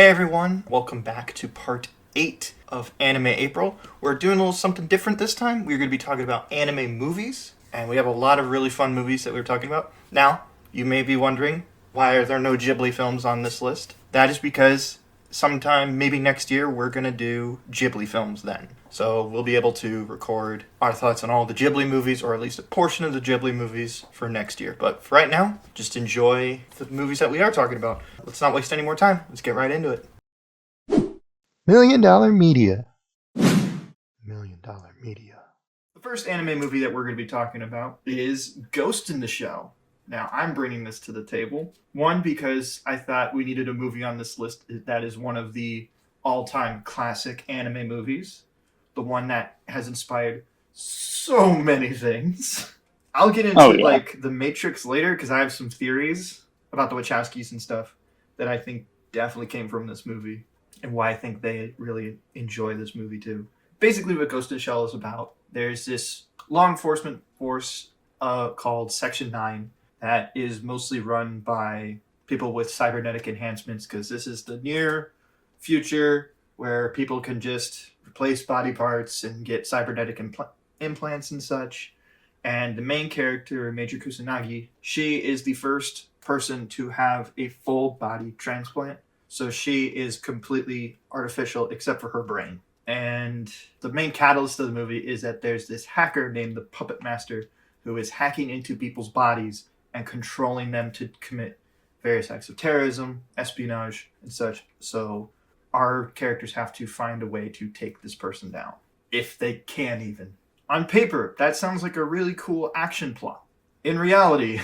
Hey everyone, welcome back to part 8 of Anime April. We're doing a little something different this time. We're going to be talking about anime movies, and we have a lot of really fun movies that we're talking about. Now, you may be wondering, why are there no Ghibli films on this list? That is because sometime, maybe next year, we're going to do Ghibli films then. So we'll be able to record our thoughts on all the Ghibli movies, or at least a portion of the Ghibli movies for next year. But for right now, just enjoy the movies that we are talking about. Let's not waste any more time. Let's get right into it. $1 Million Media. $1 Million Media. The first anime movie that we're going to be talking about is Ghost in the Shell. Now, I'm bringing this to the table. One, because I thought we needed a movie on this list that is one of the all-time classic anime movies. The one that has inspired so many things. I'll get into The Matrix later because I have some theories about the Wachowskis and stuff that I think definitely came from this movie and why I think they really enjoy this movie too. Basically, what Ghost in the Shell is about, there's this law enforcement force called Section 9 that is mostly run by people with cybernetic enhancements because this is the near future where people can just replace body parts and get cybernetic implants and such. And the main character, Major Kusanagi, she is the first person to have a full body transplant. So she is completely artificial except for her brain. And the main catalyst of the movie is that there's this hacker named the Puppet Master who is hacking into people's bodies and controlling them to commit various acts of terrorism, espionage, and such. So our characters have to find a way to take this person down, if they can even. On paper, that sounds like a really cool action plot. In reality,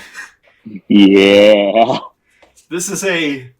yeah, this is a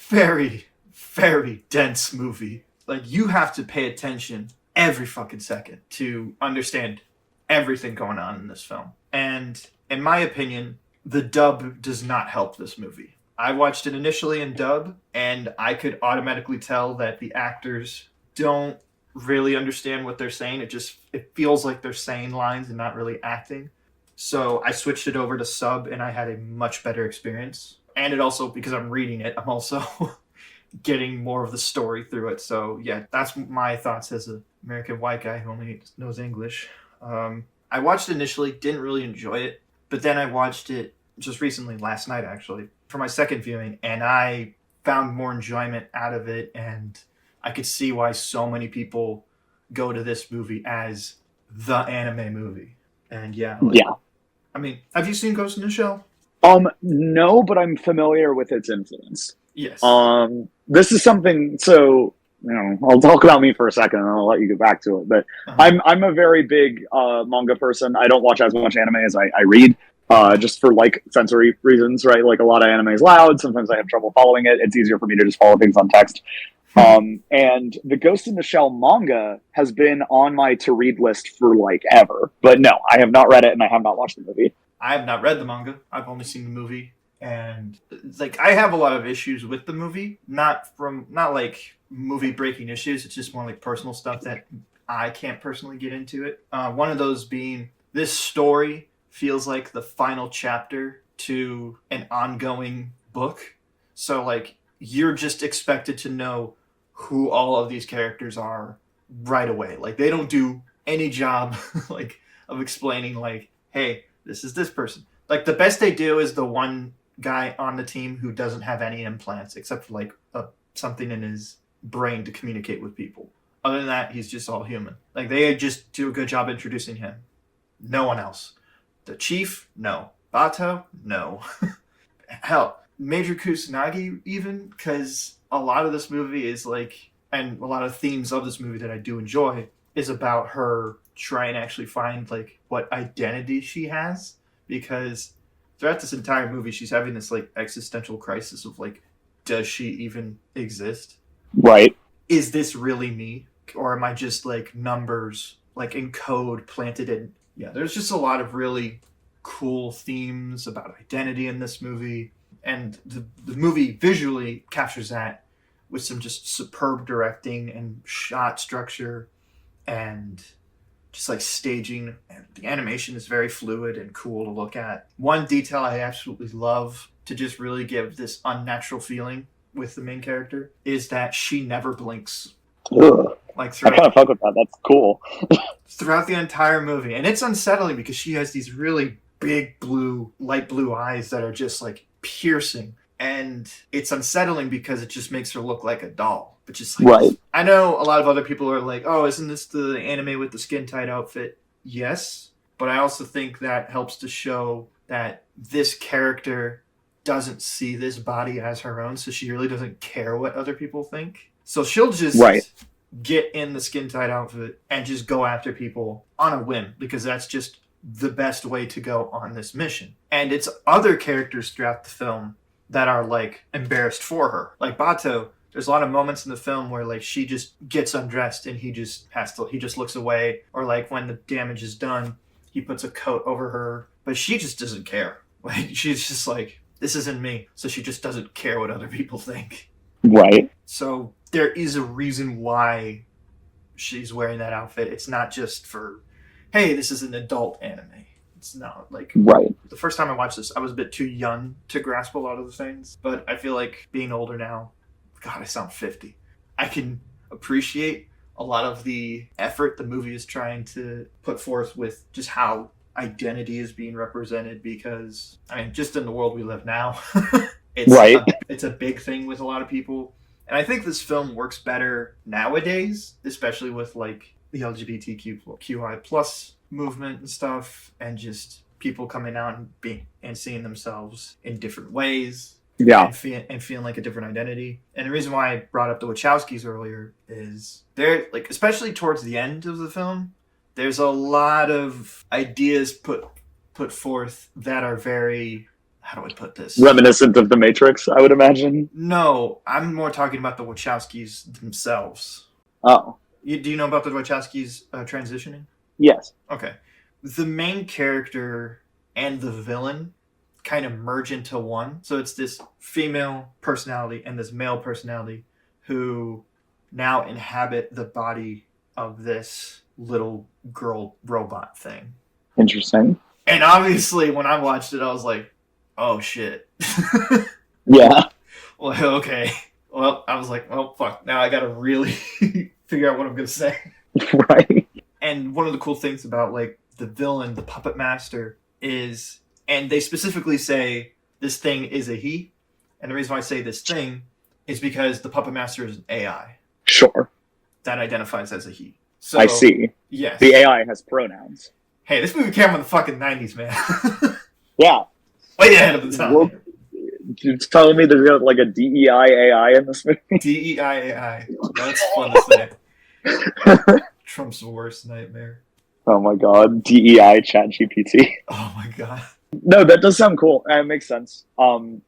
very, very dense movie. Like, you have to pay attention every fucking second to understand everything going on in this film. And in my opinion, the dub does not help this movie. I watched it initially in dub, and I could automatically tell that the actors don't really understand what they're saying. It feels like they're saying lines and not really acting. So I switched it over to sub, and I had a much better experience. And it also, because I'm reading it, I'm also getting more of the story through it. So yeah, that's my thoughts as an American white guy who only knows English. I watched it initially, didn't really enjoy it, but then I watched it just recently, last night actually, for my second viewing, and I found more enjoyment out of it, and I could see why so many people go to this movie as the anime movie. And yeah. I mean, have you seen Ghost in the Shell? No, but I'm familiar with its influence. Yes. This is something, so, I'll talk about me for a second and I'll let you get back to it. But I'm a very big manga person. I don't watch as much anime as I read, just for sensory reasons, right? Like, a lot of anime is loud. Sometimes I have trouble following it. It's easier for me to just follow things on text. And the Ghost in the Shell manga has been on my to-read list for ever. But no, I have not read it and I have not watched the movie. I have not read the manga. I've only seen the movie. And I have a lot of issues with the movie. Not movie breaking issues. It's just more personal stuff that I can't personally get into it. One of those being, this story feels like the final chapter to an ongoing book. So you're just expected to know who all of these characters are right away. They don't do any job of explaining hey, this is this person. The best they do is the one guy on the team who doesn't have any implants except for something in his brain to communicate with people. Other than that, he's just all human. They just do a good job introducing him. No one else. The chief, no. Bato, no. Hell, Major Kusanagi even, because a lot of this movie is and a lot of themes of this movie that I do enjoy is about her trying to actually find what identity she has, because throughout this entire movie she's having this existential crisis of does she even exist? Right. Is this really me, or am I just numbers in code planted in? Yeah, there's just a lot of really cool themes about identity in this movie, and the movie visually captures that with some just superb directing and shot structure and just staging, and the animation is very fluid and cool to look at. One detail I absolutely love to just really give this unnatural feeling with the main character is that she never blinks. Ugh. Like I kind of fuck with that. That's cool. throughout the entire movie. And it's unsettling because she has these really big blue, light blue eyes that are just like piercing. And it's unsettling because it just makes her look like a doll. But just like, Right. I know a lot of other people are like, oh, isn't this the anime with the skin tight outfit? Yes. But I also think that helps to show that this character doesn't see this body as her own. So she really doesn't care what other people think. So she'll just get in the skin tight outfit and just go after people on a whim because that's just the best way to go on this mission. And it's other characters throughout the film that are like embarrassed for her. Like Bato, there's a lot of moments in the film where like she just gets undressed and he just looks away, or like when the damage is done, he puts a coat over her, but she just doesn't care. Like she's just like, this isn't me. So she just doesn't care what other people think. Right. So there is a reason why she's wearing that outfit. It's not just for, hey, this is an adult anime. It's not like the first time I watched this, I was a bit too young to grasp a lot of the things. But I feel like being older now, God, I sound 50. I can appreciate a lot of the effort the movie is trying to put forth with just how identity is being represented. Because, I mean, just in the world we live now, it's a big thing with a lot of people. And I think this film works better nowadays, especially with like the LGBTQI plus movement and stuff, and just people coming out and seeing themselves in different ways. Yeah. And feeling like a different identity. And the reason why I brought up the Wachowskis earlier is they're like, especially towards the end of the film, there's a lot of ideas put forth that are very, how do I put this? Reminiscent of The Matrix, I would imagine. No, I'm more talking about the Wachowskis themselves. Oh. Do you know about the Wachowskis transitioning? Yes. Okay. The main character and the villain kind of merge into one. So it's this female personality and this male personality who now inhabit the body of this little girl robot thing. Interesting. And obviously when I watched it, I was like, oh shit. Yeah. Well, okay. Well, I was like, well, fuck. Now I gotta really figure out what I'm gonna say. Right. And one of the cool things about like the villain, the puppet master, is, and they specifically say this thing is a he. And the reason why I say this thing is because the puppet master is an AI. Sure. That identifies as a he. So, I see. Yes. The AI has pronouns. Hey, this movie came out in the fucking 90s, man. Yeah. Way ahead of the time. Well, you're telling me there's like a DEI AI in this movie? DEI AI. That's fun to say. Trump's worst nightmare. Oh my god. DEI ChatGPT. Oh my god. No, that does sound cool. It makes sense.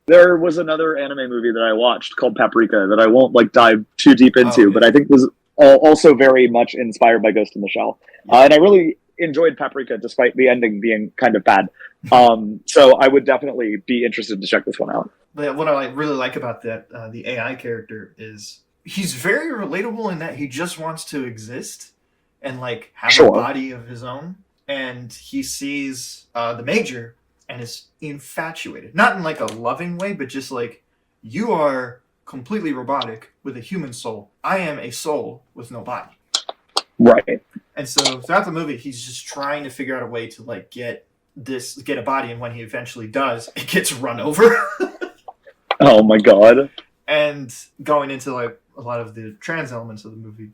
There was another anime movie that I watched called Paprika that I won't like dive too deep into, but I think was also very much inspired by Ghost in the Shell. And I really enjoyed Paprika despite the ending being kind of bad. So I would definitely be interested to check this one out. But what I really like about that the AI character is he's very relatable in that he just wants to exist and like have a body of his own. And he sees the Major and is infatuated. Not in like a loving way, but just like, you are completely robotic with a human soul. I am a soul with no body. Right. And so throughout the movie, he's just trying to figure out a way to like get a body. And when he eventually does, it gets run over. Oh my god. And going into like a lot of the trans elements of the movie,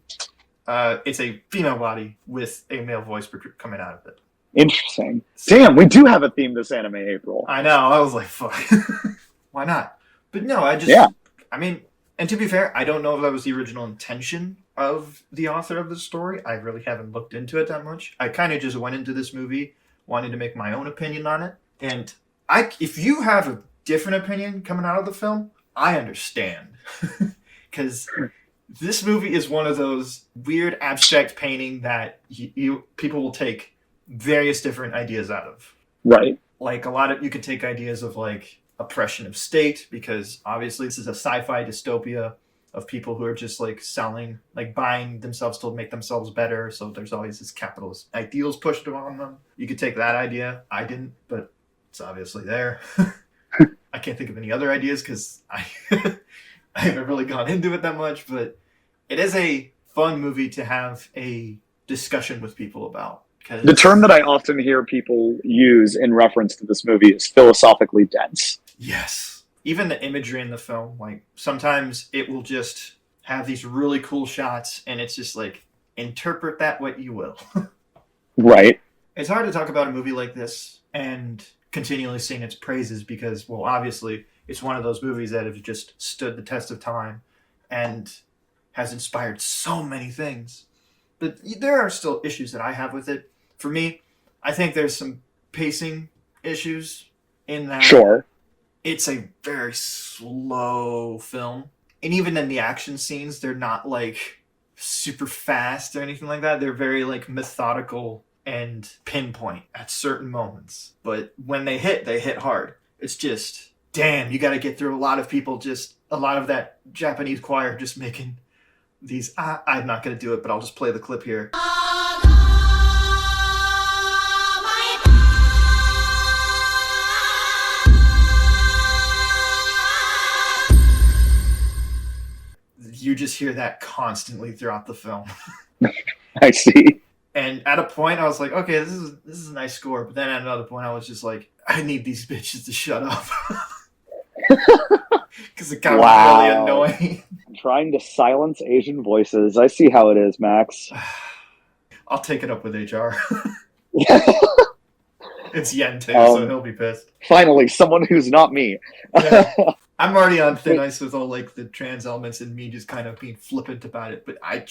it's a female body with a male voice coming out of it. Interesting. Damn, we do have a theme this anime, April. I know. I was like, fuck. Why not? But no, I mean, and to be fair, I don't know if that was the original intention of the author of the story. I really haven't looked into it that much. I kind of just went into this movie wanting to make my own opinion on it. And if you have a different opinion coming out of the film, I understand. Because this movie is one of those weird abstract painting that people will take various different ideas out of. Right. Like you could take ideas of like oppression of state, because obviously this is a sci-fi dystopia of people who are just like selling, like buying themselves to make themselves better. So there's always this capitalist ideals pushed on them. You could take that idea. I didn't, but it's obviously there. I can't think of any other ideas because I I haven't really gone into it that much, but it is a fun movie to have a discussion with people about. The term that I often hear people use in reference to this movie is philosophically dense. Yes. Even the imagery in the film, like sometimes it will just have these really cool shots and it's just like, interpret that what you will. Right. It's hard to talk about a movie like this and continually sing its praises because, well, obviously it's one of those movies that have just stood the test of time and has inspired so many things. But there are still issues that I have with it. For me, I think there's some pacing issues in that. Sure. It's a very slow film. And even in the action scenes, they're not like super fast or anything like that. They're very like methodical and pinpoint at certain moments. But when they hit hard. It's just, damn, you got to get through a lot of people, just a lot of that Japanese choir just making these, I'm not going to do it, but I'll just play the clip here. You just hear that constantly throughout the film. I see. And at a point, I was like, okay, this is a nice score. But then at another point, I was just like, I need these bitches to shut up. Because it got really annoying. I'm trying to silence Asian voices. I see how it is, Max. I'll take it up with HR. It's Yen too, so he'll be pissed. Finally, someone who's not me. Yeah. I'm already on thin ice with all like the trans elements and me just kind of being flippant about it. But I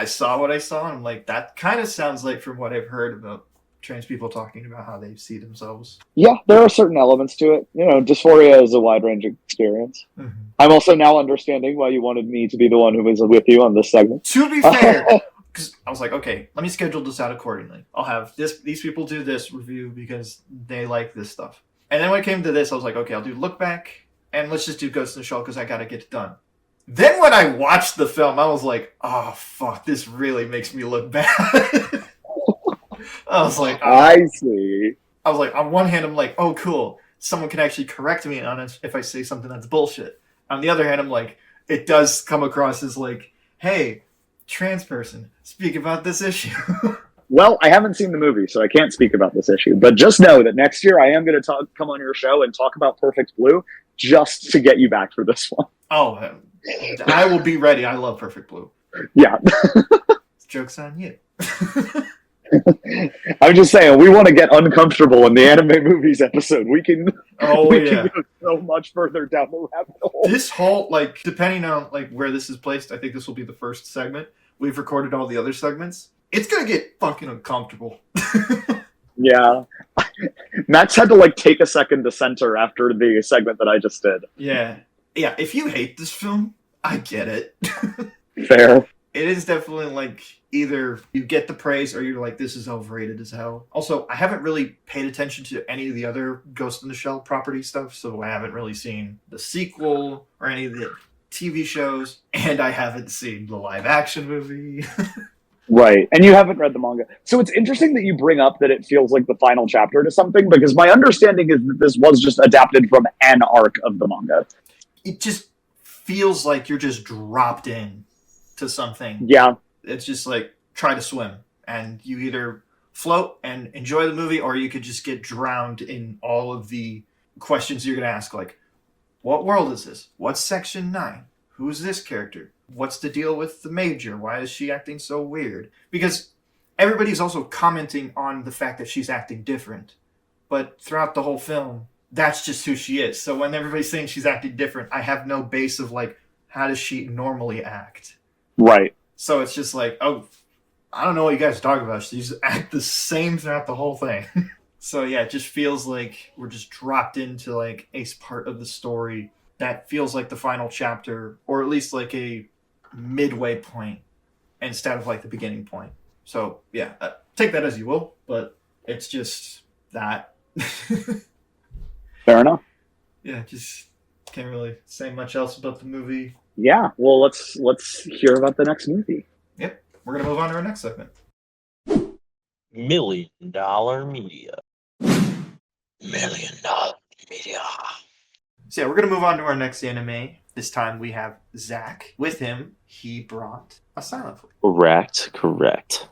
saw what I saw and I'm like, that kind of sounds like from what I've heard about trans people talking about how they see themselves. Yeah, there are certain elements to it. You know, dysphoria is a wide-ranging experience. Mm-hmm. I'm also now understanding why you wanted me to be the one who was with you on this segment. To be fair, because I was like, okay, let me schedule this out accordingly. I'll have these people do this review because they like this stuff. And then when it came to this, I was like, okay, I'll do Look Back, and let's just do Ghost in the Shell because I got to get it done. Then when I watched the film, I was like, oh, fuck, this really makes me look bad. I was like, oh. I see. I was like, on one hand, I'm like, oh, cool. Someone can actually correct me on it if I say something that's bullshit. On the other hand, I'm like, it does come across as like, hey, trans person, speak about this issue. Well, I haven't seen the movie, so I can't speak about this issue. But just know that next year I am going to come on your show and talk about Perfect Blue just to get you back for this one. Oh, I will be ready. I love Perfect Blue. Yeah. Joke's on you. I'm just saying, we want to get uncomfortable in the anime movies episode. We can can go so much further down the rabbit hole. This whole, like, depending on like where this is placed, I think this will be the first segment. We've recorded all the other segments. It's going to get fucking uncomfortable. Yeah. Max had to like take a second to center after the segment that I just did. Yeah. Yeah, if you hate this film, I get it. Fair. It is definitely like either you get the praise or you're like, this is overrated as hell. Also, I haven't really paid attention to any of the other Ghost in the Shell property stuff, so I haven't really seen the sequel or any of the TV shows, and I haven't seen the live action movie. Right, and you haven't read the manga. So it's interesting that you bring up that it feels like the final chapter to something, because my understanding is that this was just adapted from an arc of the manga. It just feels like you're just dropped in to something. Yeah. It's just like, try to swim, and you either float and enjoy the movie, or you could just get drowned in all of the questions you're going to ask, like, what world is this? What's Section 9? Who's this character? What's the deal with the Major? Why is she acting so weird? Because everybody's also commenting on the fact that she's acting different. But throughout the whole film, that's just who she is. So when everybody's saying she's acting different, I have no base of like, how does she normally act? Right. So it's just like, oh, I don't know what you guys are talking about. She's act the same throughout the whole thing. So yeah, it just feels like we're just dropped into like a part of the story that feels like the final chapter, or at least like a midway point instead of like the beginning point. So yeah, take that as you will, but it's just that. Fair enough. Yeah, just can't really say much else about the movie. Yeah, well, let's hear about the next movie. Yep, we're gonna move on to our next segment. $1 Million Media. $1 Million Media. So yeah, we're gonna move on to our next anime. This time we have Zach. With him, he brought a silent voice. Correct.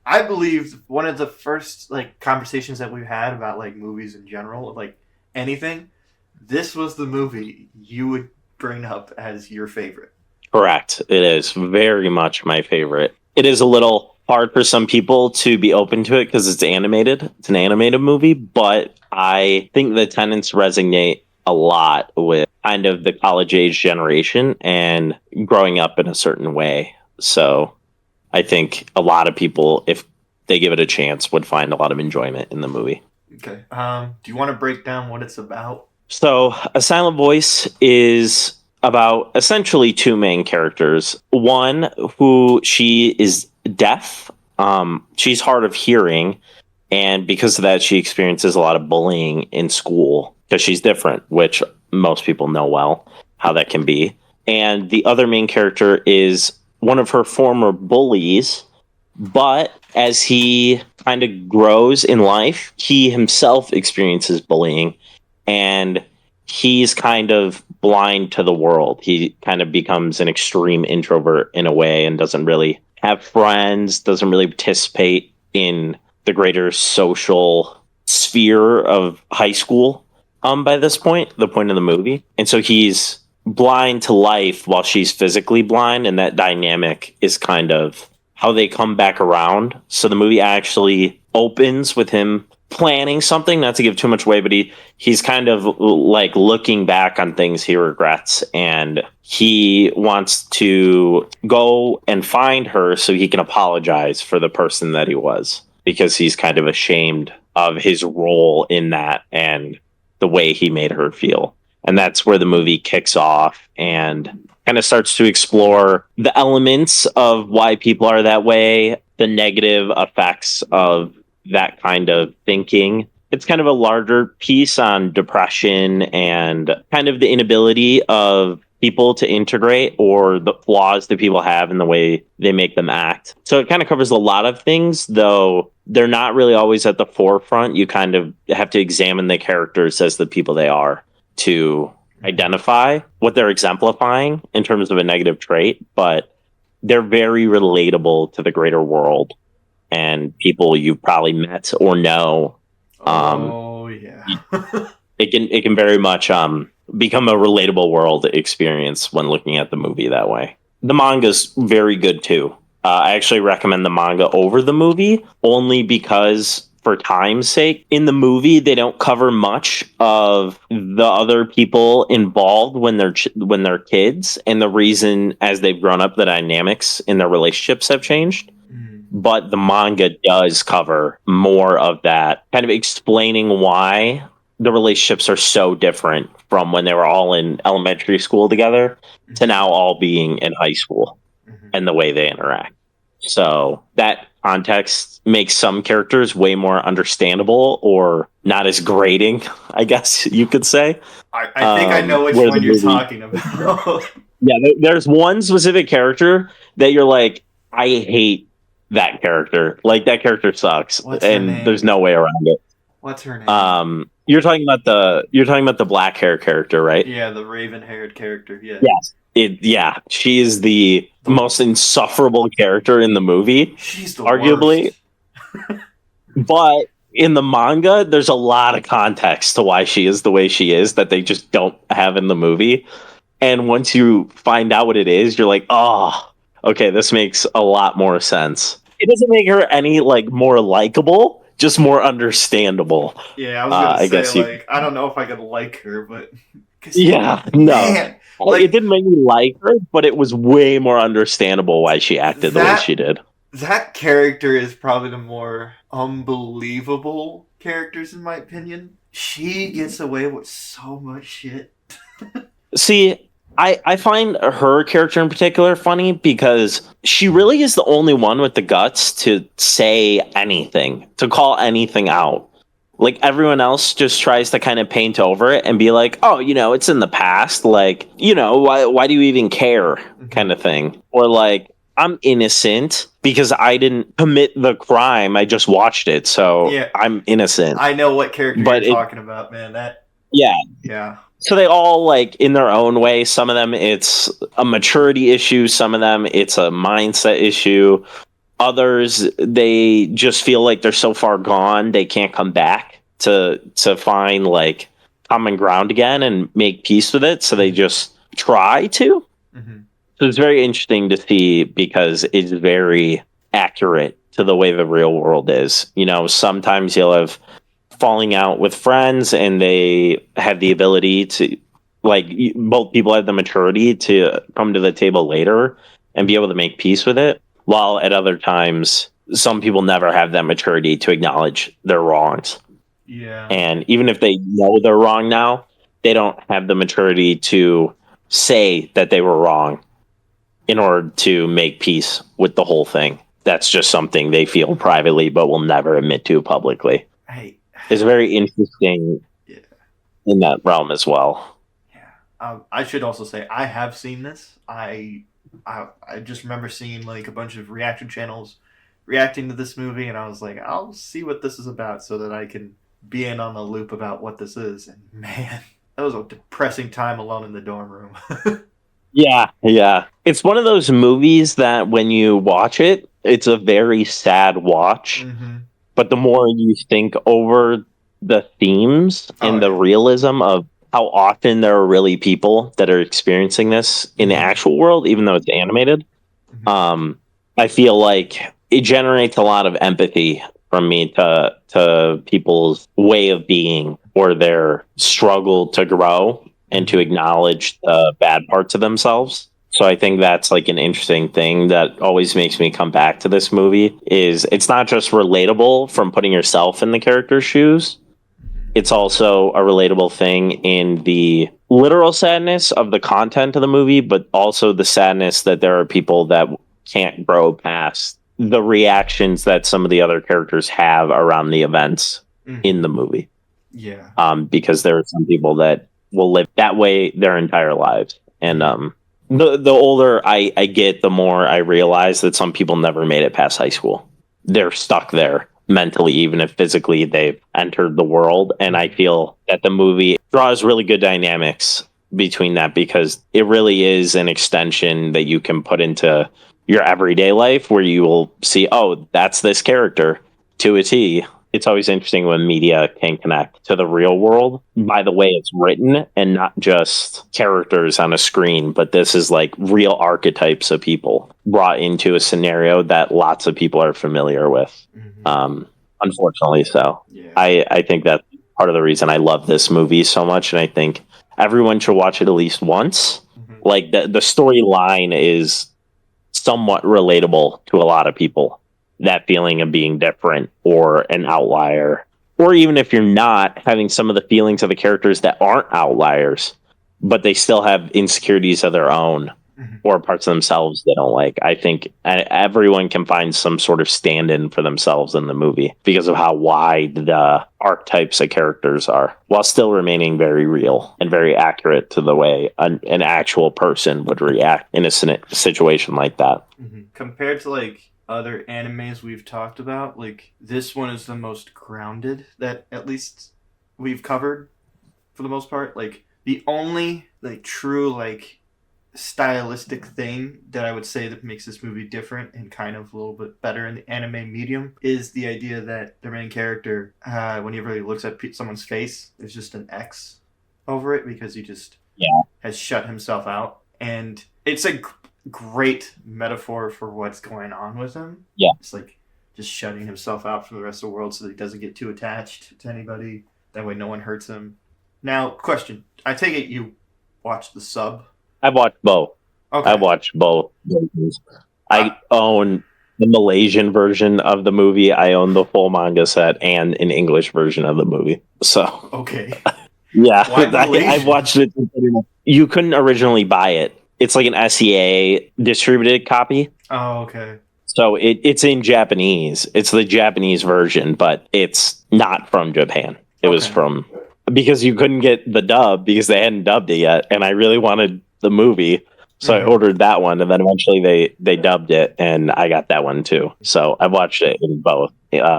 I believe one of the first conversations that we've had about movies in general, anything, this was the movie you would bring up as your favorite. Correct. It is very much my favorite. It is a little hard for some people to be open to it because it's animated. It's an animated movie, but I think the tenets resonate a lot with kind of the college age generation and growing up in a certain way. So I think a lot of people, if they give it a chance, would find a lot of enjoyment in the movie. Okay. Do you want to break down what it's about? So A Silent Voice is about essentially two main characters. One who she is deaf. She's hard of hearing. And because of that, she experiences a lot of bullying in school because she's different, which most people know well how that can be. And the other main character is one of her former bullies, but as he kind of grows in life, he himself experiences bullying, and he's kind of blind to the world. He kind of becomes an extreme introvert in a way and doesn't really have friends, doesn't really participate in the greater social sphere of high school by this point, the point of the movie. And so he's blind to life while she's physically blind, and that dynamic is kind of how they come back around. So the movie actually opens with him planning something, not to give too much away, but he's kind of looking back on things he regrets, and he wants to go and find her so he can apologize for the person that he was, because he's kind of ashamed of his role in that and the way he made her feel. And that's where the movie kicks off and kind of starts to explore the elements of why people are that way, the negative effects of that kind of thinking. It's kind of a larger piece on depression and kind of the inability of people to integrate, or the flaws that people have in the way they make them act. So it kind of covers a lot of things, though they're not really always at the forefront. You kind of have to examine the characters as the people they are to identify what they're exemplifying in terms of a negative trait, but they're very relatable to the greater world and people you've probably met or know. Yeah. it can very much become a relatable world experience when looking at the movie that way. The manga's very good too. I actually recommend the manga over the movie only because, for time's sake, in the movie they don't cover much of the other people involved when they're kids, and the reason as they've grown up, the dynamics in their relationships have changed. But the manga does cover more of that, kind of explaining why the relationships are so different from when they were all in elementary school together to now all being in high school and the way they interact. So that context makes some characters way more understandable or not as grating, I guess you could say. I think I know which one you're talking about. Yeah, there's one specific character that you're like, I hate that character. Like, that character sucks. What's her name? There's no way around it. What's her name? You're talking about the black hair character, right? Yeah, the raven-haired character. Yeah. Yes. She is the most insufferable character in the movie. She's the arguably. worst. But in the manga, there's a lot of context to why she is the way she is that they just don't have in the movie. And once you find out what it is, you're like, oh, okay, this makes a lot more sense. It doesn't make her any more likable, just more understandable. Yeah, I was gonna say, I don't know if I could like her, but yeah, no. Man, it didn't make me like her, but it was way more understandable why she acted the way she did. That character is probably the more unbelievable characters, in my opinion. She gets away with so much shit. See, I find her character in particular funny because she really is the only one with the guts to say anything, to call anything out. Like, everyone else just tries to kind of paint over it and be like, oh, it's in the past. Like, why do you even care? Kind of thing. Or like, I'm innocent because I didn't commit the crime. I just watched it. So yeah, I'm innocent. I know what character you're talking about, man. Yeah. Yeah. So they all, like, in their own way, some of them it's a maturity issue, some of them it's a mindset issue. Others, they just feel like they're so far gone they can't come back to find like common ground again and make peace with it. So they just try to. Mm-hmm. So it's very interesting to see because it's very accurate to the way the real world is. You know, sometimes you'll have falling out with friends and they have the ability to, like, both people have the maturity to come to the table later and be able to make peace with it. While at other times, some people never have that maturity to acknowledge their wrongs. Yeah. And even if they know they're wrong now, they don't have the maturity to say that they were wrong in order to make peace with the whole thing. That's just something they feel privately but will never admit to publicly. It's very interesting in that realm as well. Yeah. I should also say I have seen this. I just remember seeing like a bunch of reaction channels reacting to this movie, and I was like, I'll see what this is about so that I can be in on the loop about what this is. And man, that was a depressing time alone in the dorm room. Yeah. It's one of those movies that when you watch it, it's a very sad watch. Mm-hmm. But the more you think over the themes and the realism of how often there are really people that are experiencing this in the actual world, even though it's animated, I feel like it generates a lot of empathy from me to people's way of being or their struggle to grow and to acknowledge the bad parts of themselves. So I think that's like an interesting thing that always makes me come back to this movie is it's not just relatable from putting yourself in the character's shoes. It's also a relatable thing in the literal sadness of the content of the movie, but also the sadness that there are people that can't grow past the reactions that some of the other characters have around the events in the movie. Yeah. Because there are some people that will live that way their entire lives. And the older I get, the more I realize that some people never made it past high school. They're stuck there mentally, even if physically they've entered the world. And I feel that the movie draws really good dynamics between that because it really is an extension that you can put into your everyday life where you will see, oh, that's this character to a T. It's always interesting when media can connect to the real world by the way it's written and not just characters on a screen, but this is like real archetypes of people brought into a scenario that lots of people are familiar with. Unfortunately so. Yeah. I think that's part of the reason I love this movie so much, and I think everyone should watch it at least once. Like the storyline is somewhat relatable to a lot of people. That feeling of being different or an outlier, or even if you're not, having some of the feelings of the characters that aren't outliers, but they still have insecurities of their own or parts of themselves they don't like. I think everyone can find some sort of stand-in for themselves in the movie because of how wide the archetypes of characters are, while still remaining very real and very accurate to the way an actual person would react in a situation like that. Compared to like other animes we've talked about, like this one is the most grounded that at least we've covered for the most part. Like the only like true like stylistic thing that I would say that makes this movie different and kind of a little bit better in the anime medium is the idea that the main character, whenever he looks at someone's face, there's just an X over it because he just has shut himself out. And it's a great metaphor for what's going on with him. Yeah. It's like just shutting himself out from the rest of the world so that he doesn't get too attached to anybody. That way no one hurts him. Now, question. I take it you watched the sub? I've watched both. Okay. I watched both versions. I own the Malaysian version of the movie. I own the full manga set and an English version of the movie. So okay. Yeah. Why Malaysian? I watched it. You couldn't originally buy it. It's like an SEA distributed copy. Oh, okay. So it's in Japanese. It's the Japanese version, but it's not from Japan. It was from, because you couldn't get the dub because they hadn't dubbed it yet. And I really wanted the movie. So I ordered that one, and then eventually they dubbed it, and I got that one too. So I watched it in both.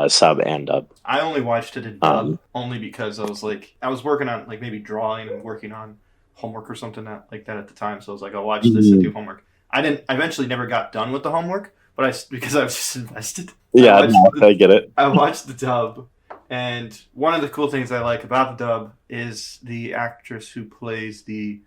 sub and dub. I only watched it in dub only because I was working on maybe drawing and working on homework or something like that at the time. So I was like, I'll watch this and do homework. I eventually never got done with the homework, but because I was just invested. Yeah, I get it. I watched the dub, and one of the cool things I like about the dub is the actress who plays the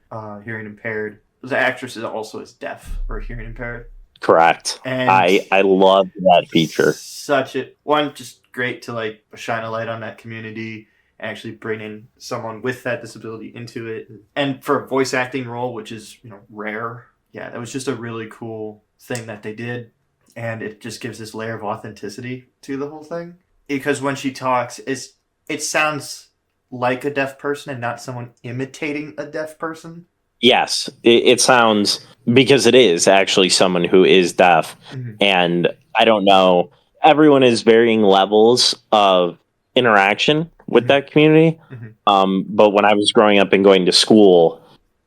hearing impaired. The actress also is deaf or hearing impaired. Correct. And I love that feature. Just great to shine a light on that community and actually bring in someone with that disability into it. And for a voice acting role, which is rare, yeah, that was just a really cool thing that they did. And it just gives this layer of authenticity to the whole thing. Because when she talks, it sounds like a deaf person and not someone imitating a deaf person. Yes, it sounds, because it is actually someone who is deaf. Mm-hmm. And I don't know, everyone is varying levels of interaction with that community. Mm-hmm. But when I was growing up and going to school,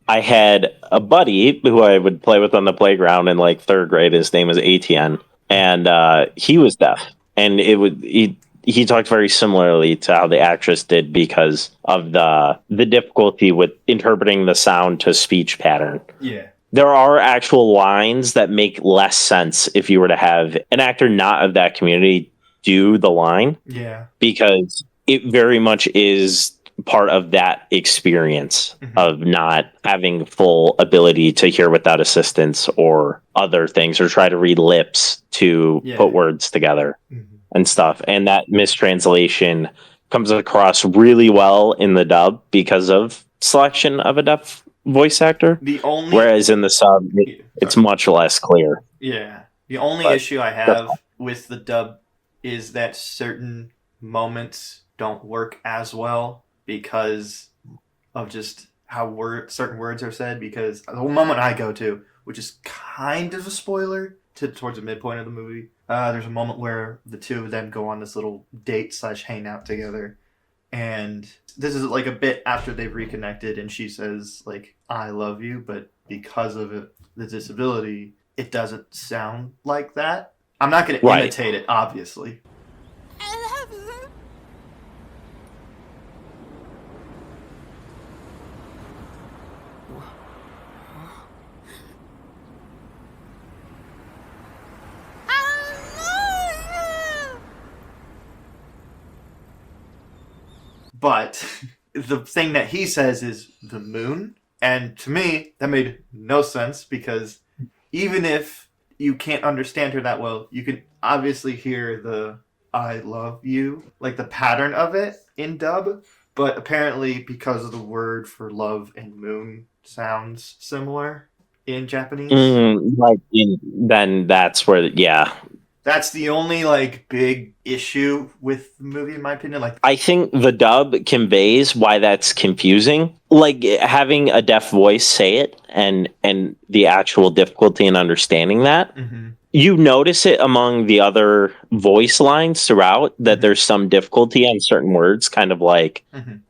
I had a buddy who I would play with on the playground in third grade. His name was Adrian, and he was deaf. And he talked very similarly to how the actress did because of the difficulty with interpreting the sound to speech pattern. Yeah. There are actual lines that make less sense if you were to have an actor not of that community do the line. Yeah. Because it very much is part of that experience of not having full ability to hear without assistance or other things, or try to read lips to put words together and stuff. And that mistranslation comes across really well in the dub because of selection of a deaf voice actor. Whereas in the sub, it's much less clear. Yeah. The only issue I have with the dub is that certain moments don't work as well because of just how certain words are said. Because the moment I go to, which is kind of a spoiler towards the midpoint of the movie, there's a moment where the two of them go on this little date / hangout together. And this is a bit after they've reconnected, and she says I love you, but because of the disability, it doesn't sound like that. I'm not going to imitate it, obviously. I love you. But the thing that he says is the moon. And to me, that made no sense because even if you can't understand her that well, you can obviously hear the I love you, the pattern of it in dub. But apparently because of the word for love and moon sounds similar in Japanese. Then that's where, That's the only big issue with the movie, in my opinion. I think the dub conveys why that's confusing. Having a deaf voice say it and the actual difficulty in understanding that. Mm-hmm. You notice it among the other voice lines throughout that there's some difficulty on certain words. Kind of I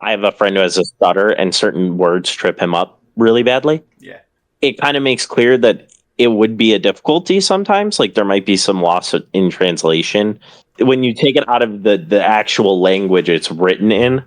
have a friend who has a stutter and certain words trip him up really badly. Yeah. It kind of makes clear that it would be a difficulty sometimes. There might be some loss in translation. When you take it out of the actual language it's written in,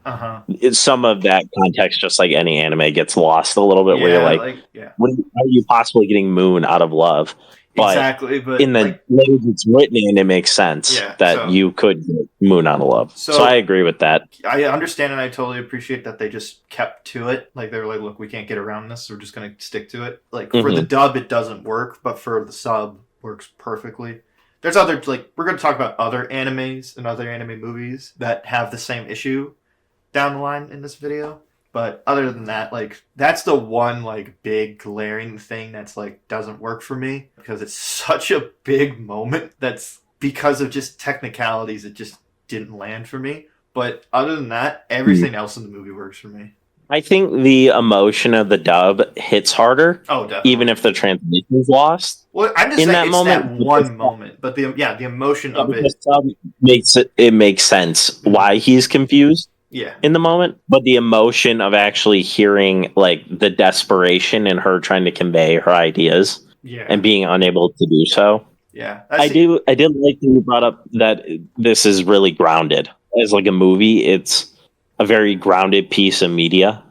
some of that context, just like any anime, gets lost a little bit, where you're how are you possibly getting moon out of love? But exactly, but in the language it's written in, it makes sense that you could get moon out of love. So I agree with that. I understand and I totally appreciate that they just kept to it. They were look, we can't get around this. We're just going to stick to it. For the dub, it doesn't work, but for the sub, works perfectly. There's other, we're going to talk about other animes and other anime movies that have the same issue down the line in this video. But other than that, that's the one, big glaring thing that's, doesn't work for me. Because it's such a big moment that's because of just technicalities, it just didn't land for me. But other than that, everything else in the movie works for me. I think the emotion of the dub hits harder. Oh, definitely. Even if the translation is lost. Well, I'm just saying that moment, that one moment. But the emotion of it makes sense why he's confused. Yeah. In the moment, but the emotion of actually hearing the desperation in her trying to convey her ideas and being unable to do so Yeah, I did like that you brought up that this is really grounded as like a movie. It's a very grounded piece of media,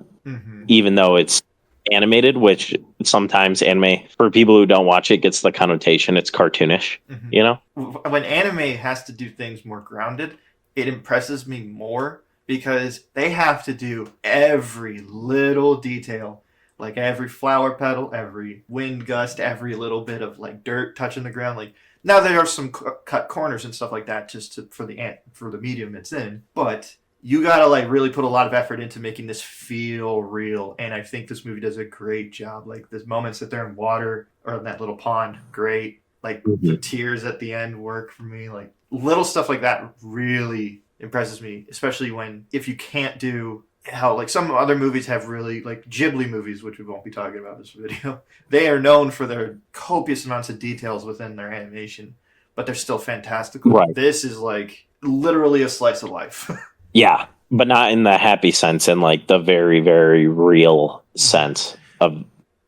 even though it's animated, which sometimes anime, for people who don't watch it, gets the connotation it's cartoonish. You know, when anime has to do things more grounded, it impresses me more because they have to do every little detail, like every flower petal, every wind gust, every little bit of like dirt touching the ground. Like now there are some cut corners and stuff like that just for the medium it's in, but you gotta like really put a lot of effort into making this feel real. And I think this movie does a great job. Like the moments that they're in water or in that little pond, great. Like the tears at the end work for me. Like little stuff like that really impresses me, especially if you can't do how like some other movies have really like Ghibli movies, which we won't be talking about this video. They are known for their copious amounts of details within their animation, but they're still fantastical. Right. This is like literally a slice of life. Yeah, but not in the happy sense, in like the very, very real sense of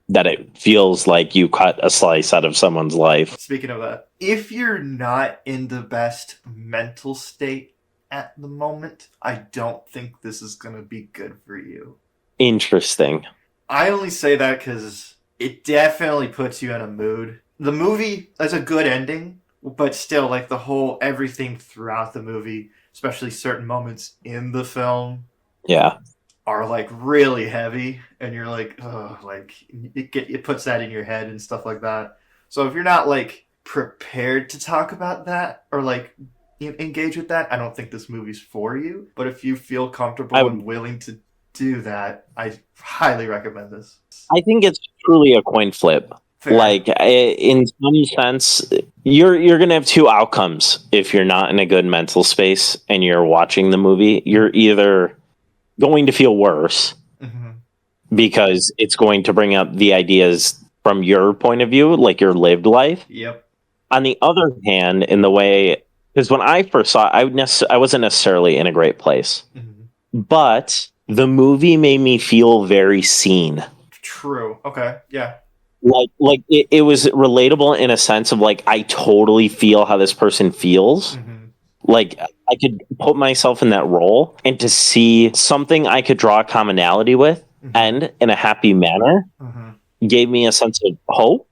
that it feels like you cut a slice out of someone's life. Speaking of that, if you're not in the best mental state at the moment, I don't think this is going to be good for you. Interesting. I only say that because it definitely puts you in a mood. The movie has a good ending, but still, like the whole everything throughout the movie, especially certain moments in the film, are like really heavy, and you're like, oh, like it puts that in your head and stuff like that. So if you're not like prepared to talk about that or like engage with that, I don't think this movie's for you. But if you feel comfortable and willing to do that, I highly recommend this. I think it's truly a coin flip. Fair. Like in some sense, you're gonna have two outcomes if you're not in a good mental space and you're watching the movie. You're either going to feel worse because it's going to bring up the ideas from your point of view, like your lived life. Yep. On the other hand, in the way, because when I first saw it, I wasn't necessarily in a great place, but the movie made me feel very seen. True. Okay. Yeah. Like it was relatable in a sense of like, I totally feel how this person feels. Like I could put myself in that role, and to see something I could draw a commonality with and in a happy manner gave me a sense of hope.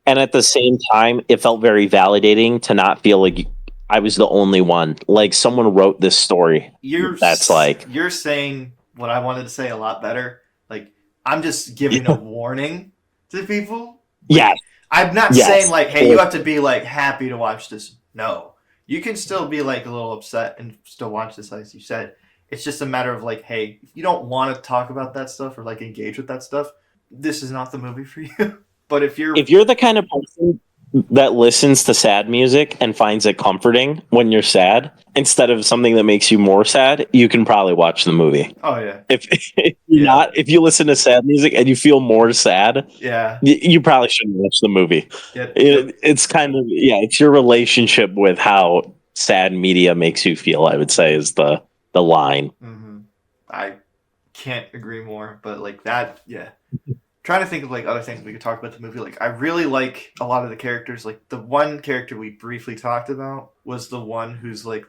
And at the same time, it felt very validating to not feel like I was the only one. Like someone wrote this story. You're saying what I wanted to say a lot better. Like I'm just giving a warning to people. Like, I'm not saying like, hey, you have to be like happy to watch this. No, you can still be like a little upset and still watch this, as you said. It's just a matter of like, hey, if you don't want to talk about that stuff or like engage with that stuff, this is not the movie for you. But if you're the kind of person that listens to sad music and finds it comforting when you're sad instead of something that makes you more sad, you can probably watch the movie. Oh yeah. If you listen to sad music and you feel more sad, you probably shouldn't watch the movie. It's kind of it's your relationship with how sad media makes you feel, I would say, is the line. I can't agree more, but like that, trying to think of like other things we could talk about the movie. Like I really like a lot of the characters. Like the one character we briefly talked about was the one who's like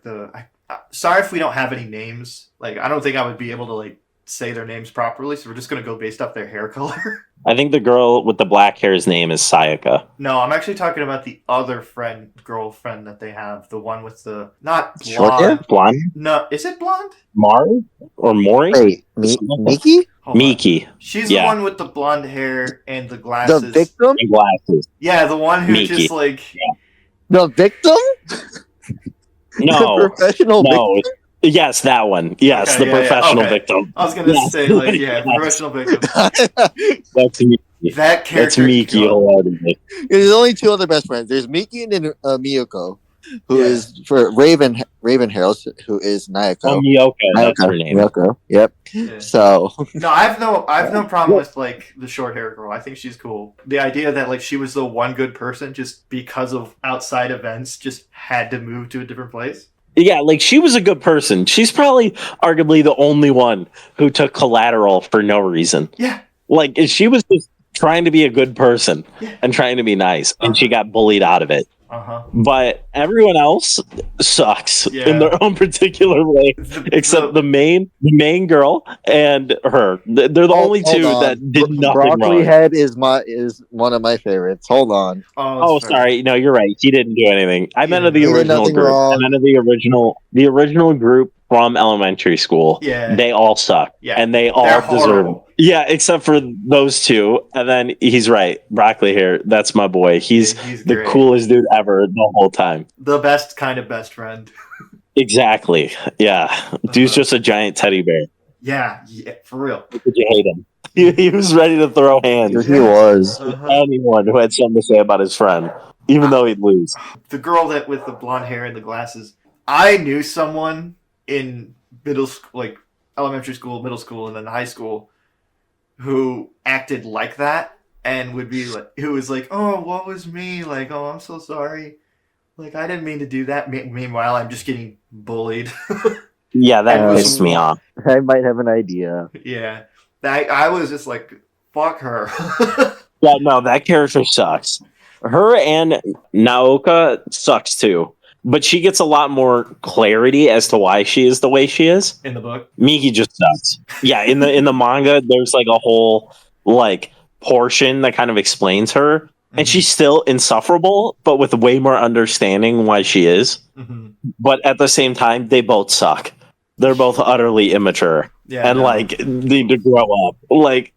sorry if we don't have any names. Like I don't think I would be able to like say their names properly, so we're just gonna go based off their hair color. I think the girl with the black hair's name is Sayaka. No, I'm actually talking about the other girlfriend that they have. The one with the not blonde. Short hair? Blonde? No, is it blonde? Mari or Mori? Wait, Miki? Miki. She's the one with the blonde hair and the glasses. The victim? And glasses. Yeah, the one who Miki. just like the victim? No, the professional victim? Yes, that one. Yes, okay, the professional victim. I was gonna say like professional victim. That's Miki. That character. That's Miki. There's only two other best friends. There's Miki and then Miyoko, who is for Raven Herald, who is Nayako. Oh, Miyoko. That's her name. Miyoko. Yep. Yeah. So no, I have no problem with like the short hair girl. I think she's cool. The idea that like she was the one good person just because of outside events just had to move to a different place. Yeah, like she was a good person. She's probably arguably the only one who took collateral for no reason. Yeah. Like she was just trying to be a good person and trying to be nice, and she got bullied out of it. But everyone else sucks in their own particular way, except the main girl and her. They're the only two that did nothing Broccoli wrong. Head is one of my favorites. Hold on. Oh, sorry. No, you're right. He didn't do anything. I meant of the He did original nothing group. wrong. I meant of the original group from elementary school. Yeah. They all suck. Yeah. And they all They're deserve. horrible. Yeah, except for those two. And then he's right. Broccoli here. That's my boy. He's the great. coolest dude ever the whole time. The best kind of best friend. Exactly. Yeah. Dude's just a giant teddy bear. Yeah, for real. Did you hate him? He was ready to throw hands. He was. Anyone who had something to say about his friend, even though he'd lose. The girl that with the blonde hair and the glasses. I knew someone in middle school, like elementary school, middle school, and then high school, who acted like that and would be like, who was like, "Oh, what was me? Like, oh, I'm so sorry. Like, I didn't mean to do that." Meanwhile, I'm just getting bullied. Yeah, that pissed me off. I might have an idea. Yeah, I was just like, "Fuck her." Yeah, no, that character sucks. Her and Naoka sucks too, but she gets a lot more clarity as to why she is the way she is. In the book, Miki just sucks. Yeah, in the manga, there's like a whole like portion that kind of explains her, and she's still insufferable, but with way more understanding why she is. Mm-hmm. But at the same time, they both suck. They're both utterly immature and like need to grow up. Like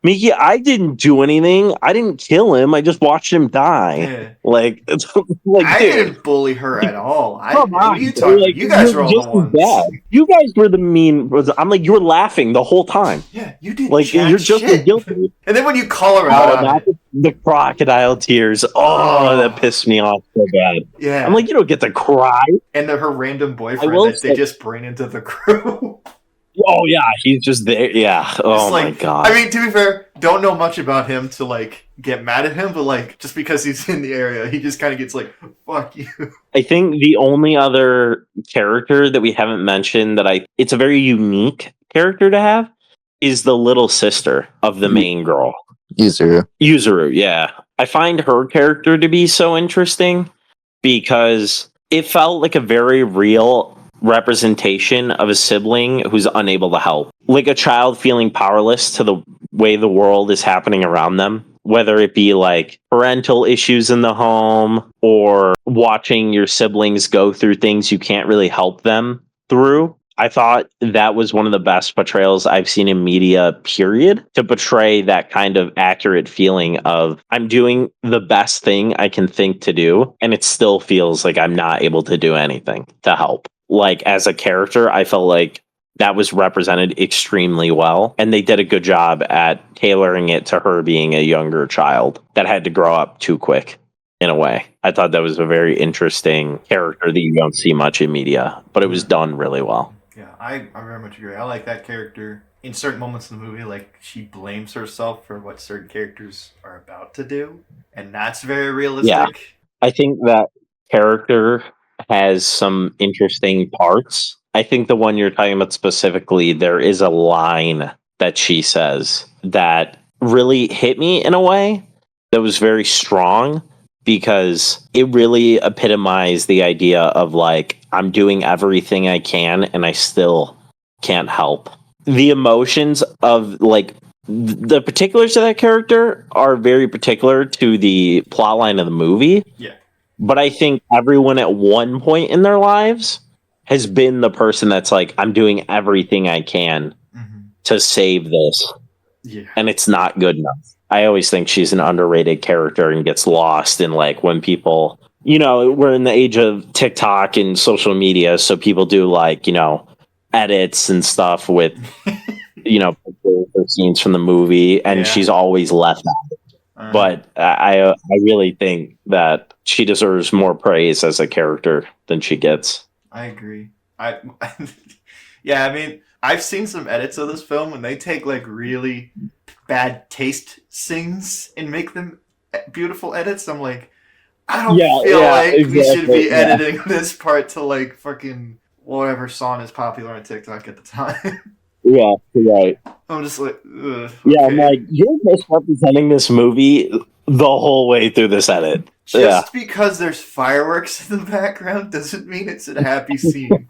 Miki, I didn't do anything. I didn't kill him. I just watched him die. Yeah. Like, it's like I dude, didn't bully her at all. come on, you talking? like, You guys you're were all just the ones. bad. You guys were the mean. I'm like, you were laughing the whole time. Yeah, you did. Like, you're just as shit. guilty. And then when you call her out on it, The crocodile tears. Oh, that pissed me off so bad. yeah, I'm like, you don't get to cry. and her random boyfriend will that they just bring into the crew. Oh yeah, he's just there. Yeah. Oh my god. I mean, to be fair, don't know much about him to like get mad at him, but like just because he's in the area, he just kind of gets like, "Fuck you." I think the only other character that we haven't mentioned it's a very unique character to have is the little sister of the main girl. Yuzuru, yeah. I find her character to be so interesting because it felt like a very real representation of a sibling who's unable to help. Like a child feeling powerless to the way the world is happening around them, whether it be like parental issues in the home or watching your siblings go through things you can't really help them through. I thought that was one of the best portrayals I've seen in media, period, to portray that kind of accurate feeling of I'm doing the best thing I can think to do, and it still feels like I'm not able to do anything to help. Like, as a character, I felt like that was represented extremely well, and they did a good job at tailoring it to her being a younger child that had to grow up too quick. In a way, I thought that was a very interesting character that you don't see much in media, but it was done really well. Yeah, I very much agree. I like that character. In certain moments in the movie, like, she blames herself for what certain characters are about to do, and that's very realistic. Yeah, I think that character has some interesting parts. I think the one you're talking about specifically, there is a line that she says that really hit me in a way that was very strong, because it really epitomized the idea of like, I'm doing everything I can and I still can't help. The emotions of like the particulars of that character are very particular to the plotline of the movie. Yeah. But I think everyone at one point in their lives has been the person that's like, I'm doing everything I can to save this. Yeah. And it's not good enough. I always think she's an underrated character and gets lost in like when people, we're in the age of TikTok and social media. So people do like, edits and stuff with, scenes from the movie, and she's always left out. But I really think that she deserves more praise as a character than she gets. I agree. Yeah, I mean, I've seen some edits of this film and they take like really bad taste scenes and make them beautiful edits. I'm like, I don't feel like we should be editing this part to like fucking whatever song is popular on TikTok at the time. Yeah, right. I'm just like, ugh, yeah, I'm like, you're misrepresenting this movie the whole way through this edit. Just because there's fireworks in the background doesn't mean it's a happy scene.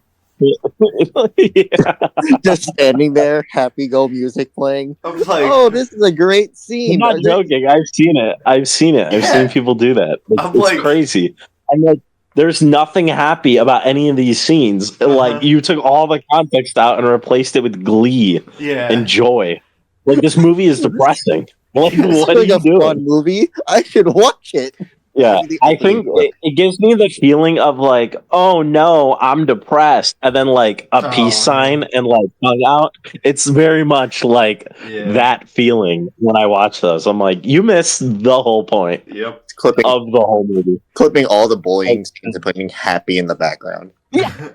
Just standing there, happy go music playing. I'm like, oh, this is a great scene. I'm not joking. I've seen it. I've seen people do that. It's crazy. I'm like, there's nothing happy about any of these scenes. Like, you took all the context out and replaced it with glee and joy. Like, this movie is depressing. Like, what are you doing? Fun movie. I should watch it. Yeah, I think it gives me the feeling of like, oh no, I'm depressed, and then like a peace sign and like hung out. It's very much like that feeling when I watch those. I'm like, you missed the whole point. Yep, of the whole movie. Clipping all the bullying scenes and putting happy in the background. Yeah,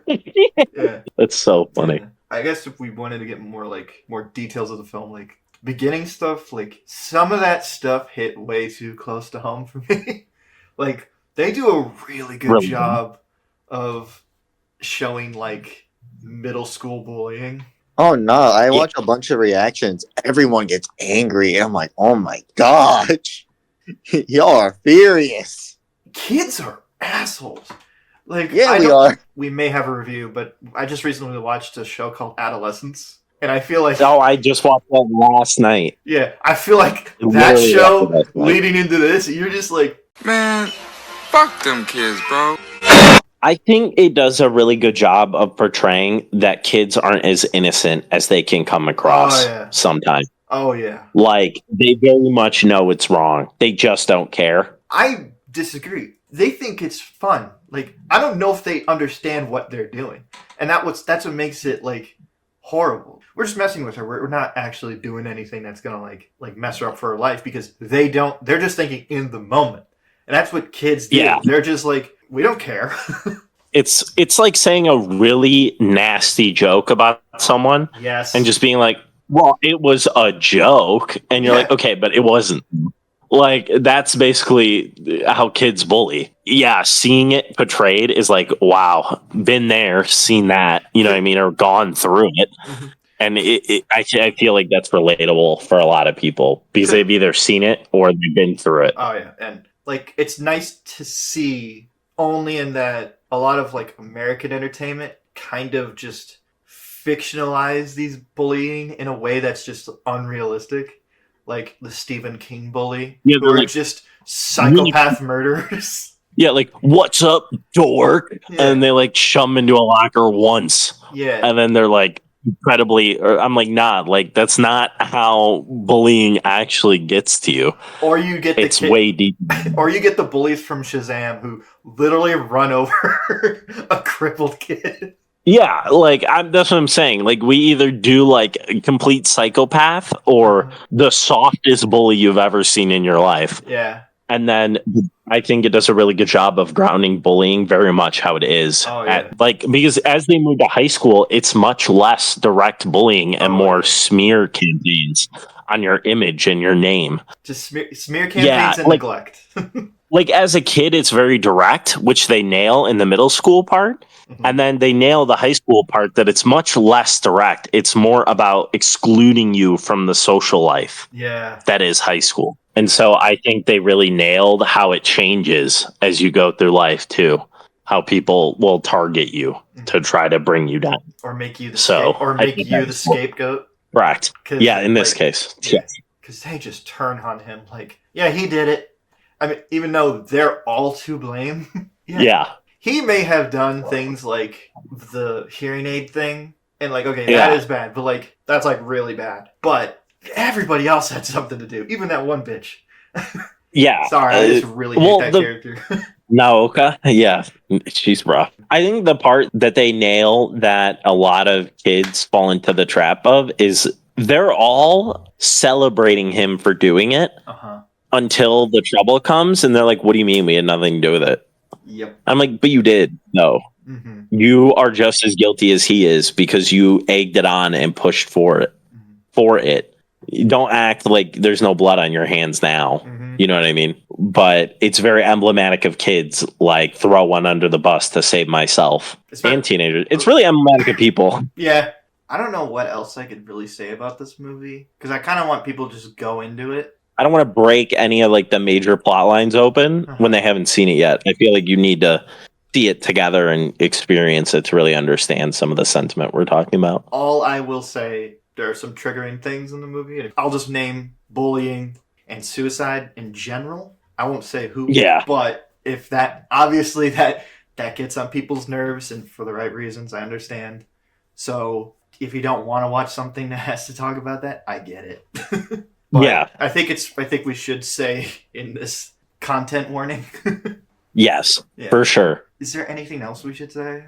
that's so funny. I guess if we wanted to get more details of the film, like beginning stuff, like some of that stuff hit way too close to home for me. Like, they do a really good job of showing, like, middle school bullying. Oh, no. I watch a bunch of reactions. Everyone gets angry. And I'm like, oh, my gosh. Y'all are furious. Kids are assholes. Like, yeah, we are. We may have a review, but I just recently watched a show called Adolescence. And I feel like... Oh, I just watched that last night. Yeah, I feel like that show leading into this, you're just like... Man, fuck them kids, bro. I think it does a really good job of portraying that kids aren't as innocent as they can come across sometimes. Oh, yeah. Like, they very much know it's wrong. They just don't care. I disagree. They think it's fun. Like, I don't know if they understand what they're doing. And that's what makes it, like, horrible. We're just messing with her. We're not actually doing anything that's gonna, like mess her up for her life because they're just thinking in the moment. And that's what kids do. Yeah. They're just like, we don't care. It's like saying a really nasty joke about someone. Yes. And just being like, well, it was a joke. And you're like, okay, but it wasn't. Like, that's basically how kids bully. Yeah, seeing it portrayed is like, wow, been there, seen that, you know what I mean, or gone through it. Mm-hmm. And I feel like that's relatable for a lot of people because they've either seen it or they've been through it. Oh, yeah. And like, it's nice to see only in that a lot of like American entertainment kind of just fictionalize these bullying in a way that's just unrealistic. Like the Stephen King bully, who are just psychopath murderers. Yeah, like, what's up, dork? Yeah. And they like shove them into a locker once. Yeah. And then they're like, incredibly, or I'm like, nah, like that's not how bullying actually gets to you. Or you get way deep. Or you get the bullies from Shazam who literally run over a crippled kid. Yeah, like that's what I'm saying. Like, we either do like a complete psychopath or the softest bully you've ever seen in your life. Yeah. And then I think it does a really good job of grounding bullying very much how it is. Oh, yeah. Because as they move to high school, it's much less direct bullying and more smear campaigns on your image and your name. Just smear campaigns and neglect. Like, as a kid, it's very direct, which they nail in the middle school part. Mm-hmm. And then they nail the high school part that it's much less direct. It's more about excluding you from the social life. Yeah. That is high school. And so I think they really nailed how it changes as you go through life, too. How people will target you to try to bring you down. Or make you the scapegoat. Correct. Yeah, in this case. Yeah. Because they just turn on him like, yeah, he did it. I mean, even though they're all to blame. Yeah. He may have done things like the hearing aid thing. And like, okay, that is bad. But like, that's like really bad. But everybody else had something to do. Even that one bitch. Yeah. Sorry, I just really hate that character. Naoka, yeah, she's rough. I think the part that they nail that a lot of kids fall into the trap of is they're all celebrating him for doing it until the trouble comes. And they're like, what do you mean we had nothing to do with it? Yep. I'm like, but you did. No. Mm-hmm. You are just as guilty as he is because you egged it on and pushed for it. Mm-hmm. For it. You don't act like there's no blood on your hands now. Mm-hmm. You know what I mean? But it's very emblematic of kids, like throw one under the bus to save myself. And teenagers. It's really emblematic of people. Yeah. I don't know what else I could really say about this movie. Because I kind of want people to just go into it. I don't want to break any of like the major plot lines open when they haven't seen it yet. I feel like you need to see it together and experience it to really understand some of the sentiment we're talking about. All I will say, there are some triggering things in the movie. I'll just name bullying and suicide in general. I won't say who, but if that, obviously that gets on people's nerves, and for the right reasons, I understand. So if you don't want to watch something that has to talk about that, I get it. But I think we should say in this content warning. Yes, for sure. Is there anything else we should say?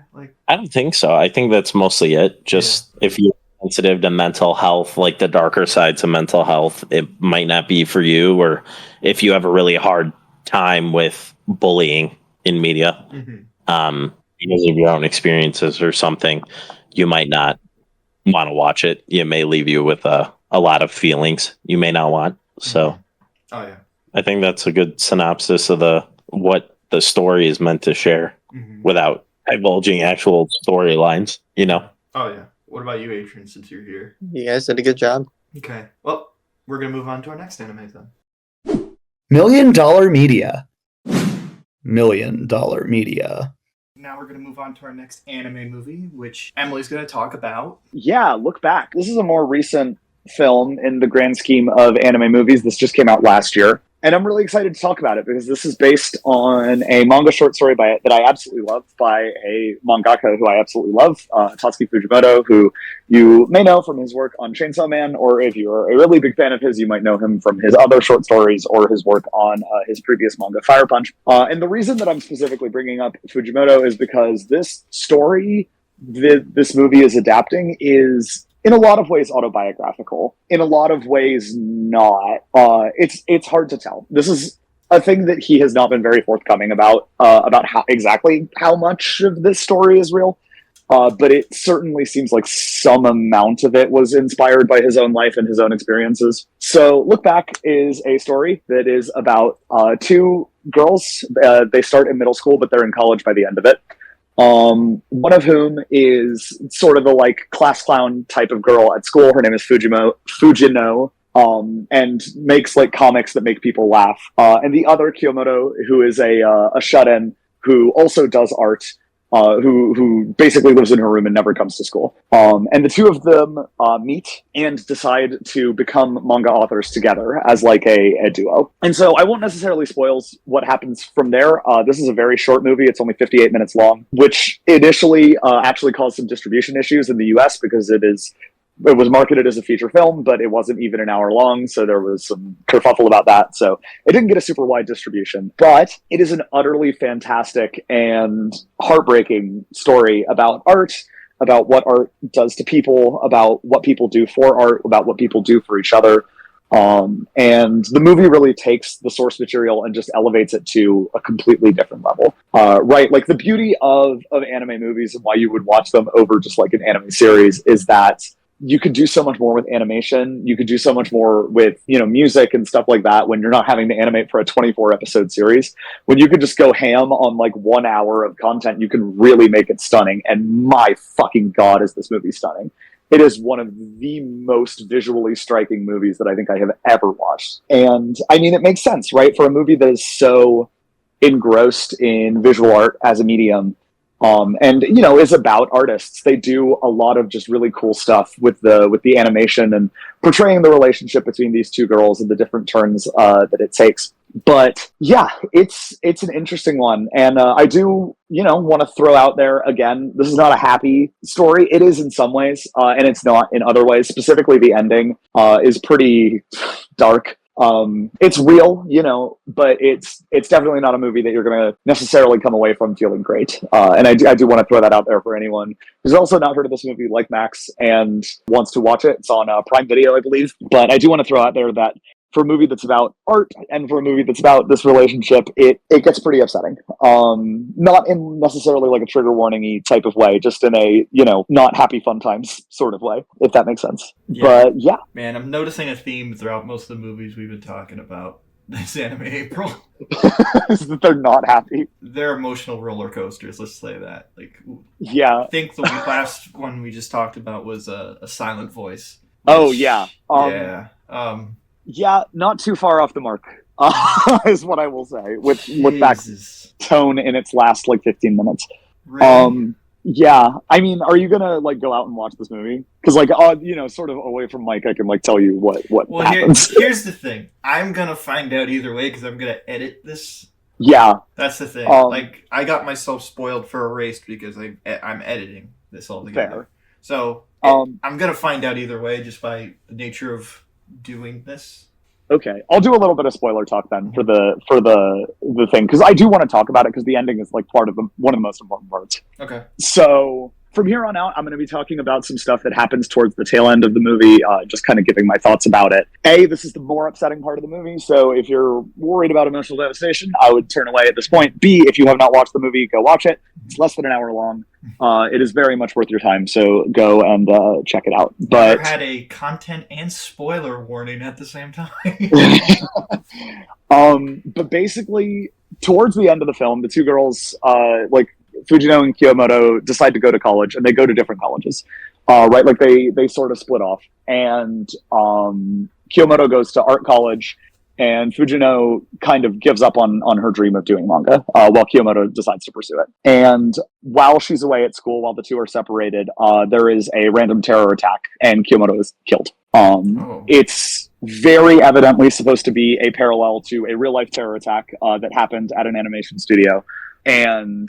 I don't think so. I think that's mostly it. Just if you're sensitive to mental health, like the darker sides of mental health, it might not be for you. Or if you have a really hard time with bullying in media, because of your own experiences or something, you might not want to watch it. It may leave you with a lot of feelings you may not want. So I think that's a good synopsis of what the story is meant to share without divulging actual storylines, you know? Oh, yeah. What about you, Adrian, since you're here? You guys did a good job. Okay. Well, we're going to move on to our next anime then. $1 Million Media. $1 Million Media. Now we're going to move on to our next anime movie, which Emily's going to talk about. Yeah, Look Back. This is a more recent film in the grand scheme of anime movies. This just came out last year. And I'm really excited to talk about it because this is based on a manga short story that I absolutely love by a mangaka who I absolutely love, Tatsuki Fujimoto, who you may know from his work on Chainsaw Man, or if you're a really big fan of his, you might know him from his other short stories or his work on his previous manga, Fire Punch. And the reason that I'm specifically bringing up Fujimoto is because this story this movie is adapting is in a lot of ways autobiographical, in a lot of ways not. It's hard to tell. This is a thing that he has not been very forthcoming about how much of this story is real. But it certainly seems like some amount of it was inspired by his own life and his own experiences. So Look Back is a story that is about two girls. They start in middle school, but they're in college by the end of it. One of whom is sort of the class clown type of girl at school. Her name is Fujino, and makes comics that make people laugh. And the other, Kiyomoto, who is a shut-in who also does art, who basically lives in her room and never comes to school. And the two of them meet and decide to become manga authors together as a duo. And so I won't necessarily spoil what happens from there. This is a very short movie. It's only 58 minutes long, which initially actually caused some distribution issues in the US because it was marketed as a feature film, but it wasn't even an hour long, so there was some kerfuffle about that. So it didn't get a super wide distribution, but it is an utterly fantastic and heartbreaking story about art, about what art does to people, about what people do for art, about what people do for each other. And the movie really takes the source material and just elevates it to a completely different level. Right? The beauty of anime movies and why you would watch them over just an anime series is that you could do so much more with animation. You could do so much more with, music and stuff like that when you're not having to animate for a 24 episode series. When you could just go ham on 1 hour of content, you can really make it stunning. And my fucking God, is this movie stunning. It is one of the most visually striking movies that I think I have ever watched. And I mean, it makes sense, right? For a movie that is so engrossed in visual art as a medium, and is about artists. They do a lot of just really cool stuff with the animation and portraying the relationship between these two girls and the different turns that it takes. But yeah, it's an interesting one, and I do want to throw out there again. This is not a happy story. It is in some ways, and it's not in other ways. Specifically, the ending is pretty dark. It's real, but it's definitely not a movie that you're going to necessarily come away from feeling great. And I do want to throw that out there for anyone who's also not heard of this movie like Max and wants to watch it. It's on Prime Video, I believe. But I do want to throw out there that for a movie that's about art and for a movie that's about this relationship, it gets pretty upsetting. Not in necessarily a trigger warning-y type of way, just in a, not happy fun times sort of way, if that makes sense. Yeah. But yeah. Man, I'm noticing a theme throughout most of the movies we've been talking about this anime April. Is that they're not happy. They're emotional roller coasters, let's say that. Yeah. I think the last one we just talked about was a Silent Voice. Oh, yeah. Yeah, not too far off the mark, is what I will say, with that Jesus. tone in its last, 15 minutes. Really? Yeah, I mean, are you gonna, go out and watch this movie? Because, sort of away from Mike, I can, tell you what Well, happens. here's the thing. I'm gonna find out either way because I'm gonna edit this. Yeah. That's the thing. I got myself spoiled for Erased because I'm editing this all together. Fair. So I'm gonna find out either way just by the nature of doing this. Okay, I'll do a little bit of spoiler talk then for the thing, because I do want to talk about it because the ending is part of one of the most important parts. Okay. So from here on out, I'm going to be talking about some stuff that happens towards the tail end of the movie, just kind of giving my thoughts about it. A, this is the more upsetting part of the movie, so if you're worried about emotional devastation, I would turn away at this point. B, if you have not watched the movie, go watch it. It's less than an hour long. It is very much worth your time, so go and check it out. But I had a content and spoiler warning at the same time. But basically, towards the end of the film, the two girls, Fujino and Kiyomoto, decide to go to college, and they go to different colleges, right? They sort of split off, and Kiyomoto goes to art college, and Fujino kind of gives up on her dream of doing manga, while Kiyomoto decides to pursue it. And while she's away at school, while the two are separated, there is a random terror attack, and Kiyomoto is killed. It's very evidently supposed to be a parallel to a real-life terror attack that happened at an animation studio. And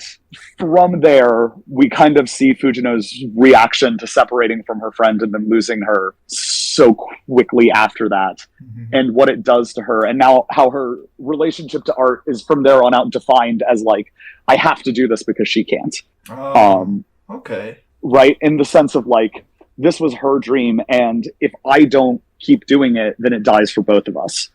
from there, we kind of see Fujino's reaction to separating from her friend and then losing her so quickly after that, and what it does to her, and now how her relationship to art is from there on out defined as I have to do this because she can't. Okay. Right? In the sense of this was her dream, and if I don't keep doing it, then it dies for both of us.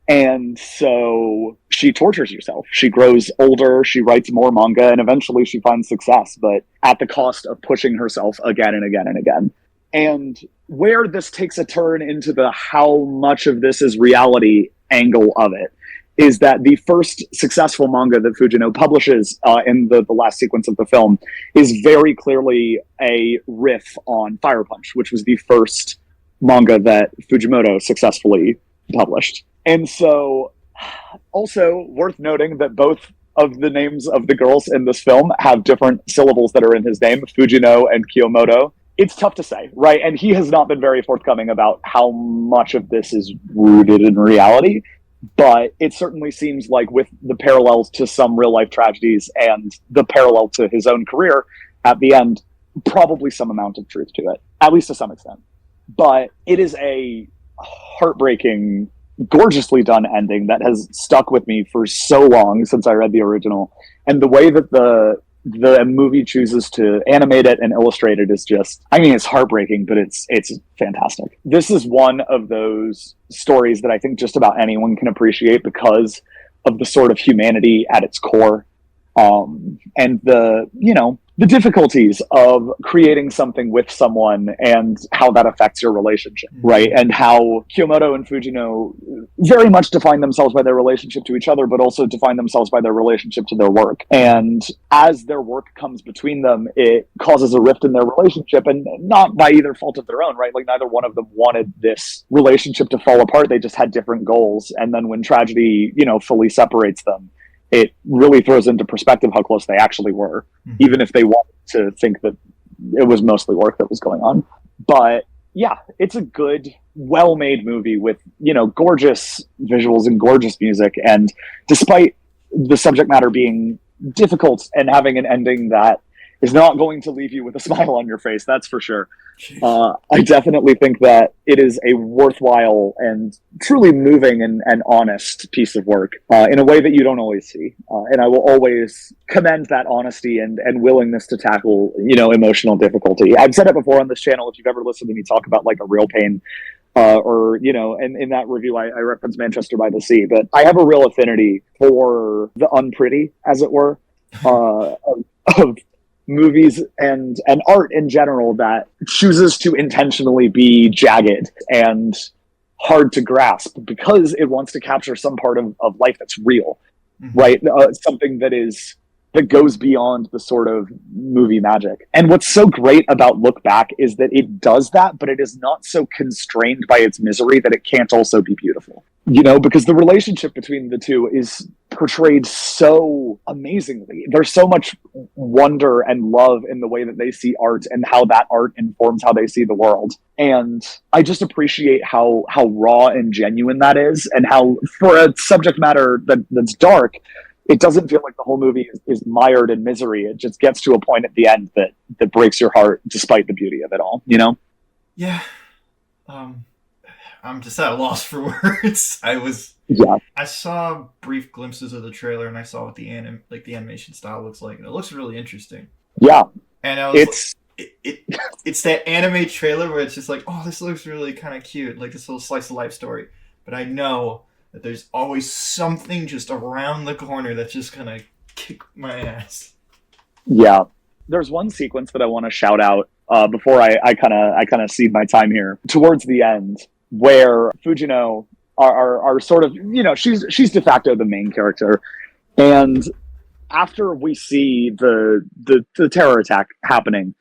And so she tortures herself. She grows older, she writes more manga, and eventually she finds success, but at the cost of pushing herself again and again and again. And where this takes a turn into the how much of this is reality angle of it is that the first successful manga that Fujino publishes in the last sequence of the film is very clearly a riff on Fire Punch, which was the first manga that Fujimoto successfully published. And so, also worth noting that both of the names of the girls in this film have different syllables that are in his name, Fujino and Kiyomoto. It's tough to say, right? And he has not been very forthcoming about how much of this is rooted in reality, but it certainly seems like with the parallels to some real-life tragedies and the parallel to his own career at the end, probably some amount of truth to it, at least to some extent. But it is a heartbreaking, gorgeously done ending that has stuck with me for so long since I read the original. And the way that the movie chooses to animate it and illustrate it is just, it's heartbreaking, but it's fantastic. This is one of those stories that I think just about anyone can appreciate because of the sort of humanity at its core, and the difficulties of creating something with someone and how that affects your relationship, right? And how Kiyomoto and Fujino very much define themselves by their relationship to each other, but also define themselves by their relationship to their work. And as their work comes between them, it causes a rift in their relationship, and not by either fault of their own, right? Neither one of them wanted this relationship to fall apart. They just had different goals. And then when tragedy, fully separates them, it really throws into perspective how close they actually were, even if they wanted to think that it was mostly work that was going on. But yeah, it's a good, well-made movie with, gorgeous visuals and gorgeous music. And despite the subject matter being difficult and having an ending that is not going to leave you with a smile on your face, that's for sure. I definitely think that it is a worthwhile and truly moving and honest piece of work in a way that you don't always see. And I will always commend that honesty and willingness to tackle, emotional difficulty. I've said it before on this channel, if you've ever listened to me talk about a real pain, or, and in that review, I reference Manchester by the Sea, but I have a real affinity for the unpretty, as it were, of movies and art in general that chooses to intentionally be jagged and hard to grasp because it wants to capture some part of life that's real, right? Something that is that goes beyond the sort of movie magic. And what's so great about Look Back is that it does that, but it is not so constrained by its misery that it can't also be beautiful. You know, because the relationship between the two is portrayed so amazingly. There's so much wonder and love in the way that they see art and how that art informs how they see the world. And I just appreciate how raw and genuine that is, and how, for a subject matter that's dark, it doesn't feel like the whole movie is mired in misery. It just gets to a point at the end that breaks your heart despite the beauty of it all, you know? Yeah. I'm just at a loss for words. I saw brief glimpses of the trailer, and I saw what the animation style looks like, and it looks really interesting. Yeah. And I was it's that anime trailer where it's just like, oh, this looks really kind of cute, like this little slice of life story. But I know that there's always something just around the corner that's just gonna kick my ass. Yeah. There's one sequence that I want to shout out before I kind of cede my time here. Towards the end, where Fujino are sort of, you know, she's de facto the main character, and after we see the terror attack happening,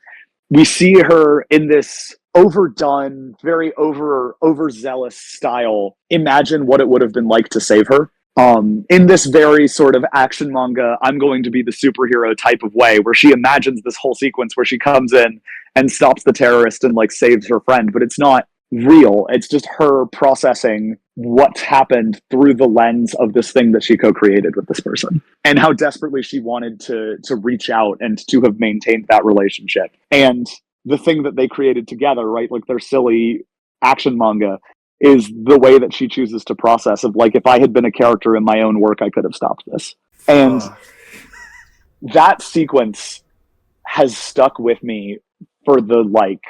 we see her in this overdone, very overzealous style imagine what it would have been like to save her. In this very sort of action manga, I'm going to be the superhero type of way, where she imagines this whole sequence where she comes in and stops the terrorist and like saves her friend, but it's not real. It's just her processing what's happened through the lens of this thing that she co-created with this person, and how desperately she wanted to reach out and to have maintained that relationship. And the thing that they created together, right, like their silly action manga, is the way that she chooses to process of like, if I had been a character in my own work, I could have stopped this. And that sequence has stuck with me for the like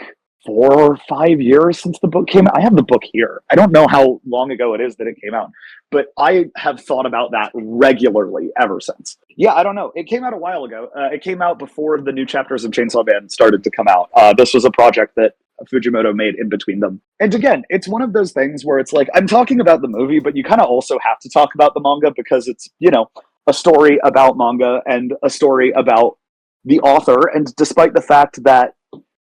4 or 5 years since the book came out. I have the book here. I don't know how long ago it is that it came out, but I have thought about that regularly ever since. Yeah, I don't know. It came out a while ago. It came out before the new chapters of Chainsaw Man started to come out. This was a project that Fujimoto made in between them. And again, it's one of those things where it's like, I'm talking about the movie, but you kind of also have to talk about the manga, because it's, you know, a story about manga and a story about the author. And despite the fact that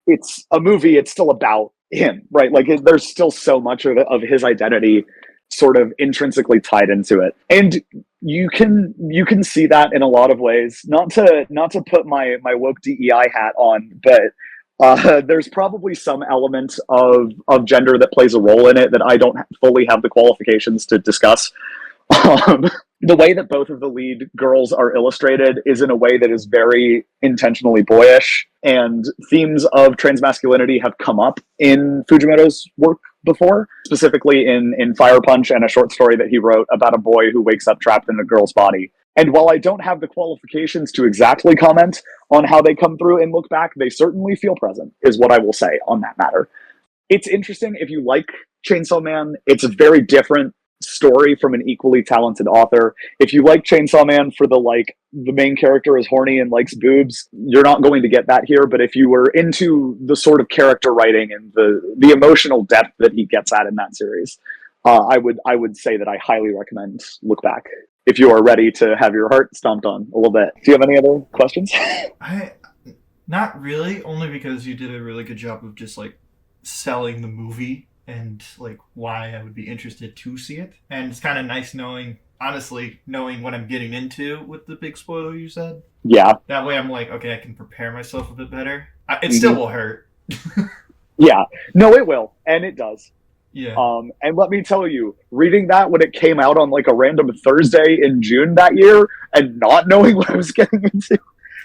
it's a movie, it's still about him, right? Like there's still so much of his identity sort of intrinsically tied into it. And you can see that in a lot of ways. Not to put my woke DEI hat on, but there's probably some element of gender that plays a role in it that I don't fully have the qualifications to discuss. The way that both of the lead girls are illustrated is in a way that is very intentionally boyish, and themes of transmasculinity have come up in Fujimoto's work before, specifically in Fire Punch and a short story that he wrote about a boy who wakes up trapped in a girl's body. And while I don't have the qualifications to exactly comment on how they come through and Look Back, they certainly feel present, is what I will say on that matter. It's interesting if you like Chainsaw Man. It's a very different story from an equally talented author. If you like Chainsaw Man for the main character is horny and likes boobs, you're not going to get that here. But if you were into the sort of character writing and the emotional depth that he gets at in that series, I would say that I highly recommend Look Back if you are ready to have your heart stomped on a little bit. Do you have any other questions? Not really, only because you did a really good job of just like selling the movie and like why I would be interested to see it. And it's kind of nice knowing what I'm getting into with the big spoiler you said. Yeah. That way I'm like, okay, I can prepare myself a bit better. It still will hurt. Yeah. No, it will. And it does. Yeah. And let me tell you, reading that when it came out on like a random Thursday in June that year and not knowing what I was getting into.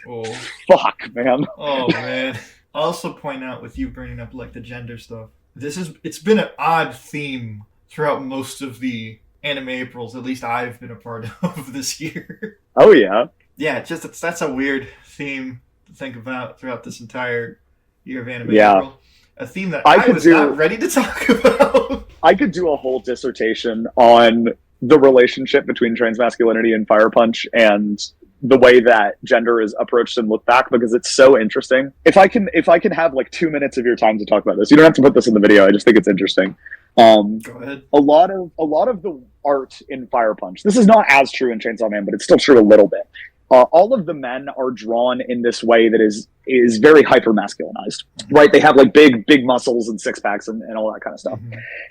Oh. Fuck, man. Oh, man. I'll also point out with you bringing up like the gender stuff, it's been an odd theme throughout most of the anime Aprils, at least I've been a part of this year. Oh yeah. Yeah, that's a weird theme to think about throughout this entire year of anime Yeah. April. A theme that I was not ready to talk about. I could do a whole dissertation on the relationship between transmasculinity and Fire Punch and the way that gender is approached and Look Back, because it's so interesting. If I can have like 2 minutes of your time to talk about this, you don't have to put this in the video. I just think it's interesting. Go ahead. A lot of the art in Fire Punch. This is not as true in Chainsaw Man, but it's still true a little bit. all of the men are drawn in this way that is very hyper masculinized, right? They have like big muscles and six packs and all that kind of stuff.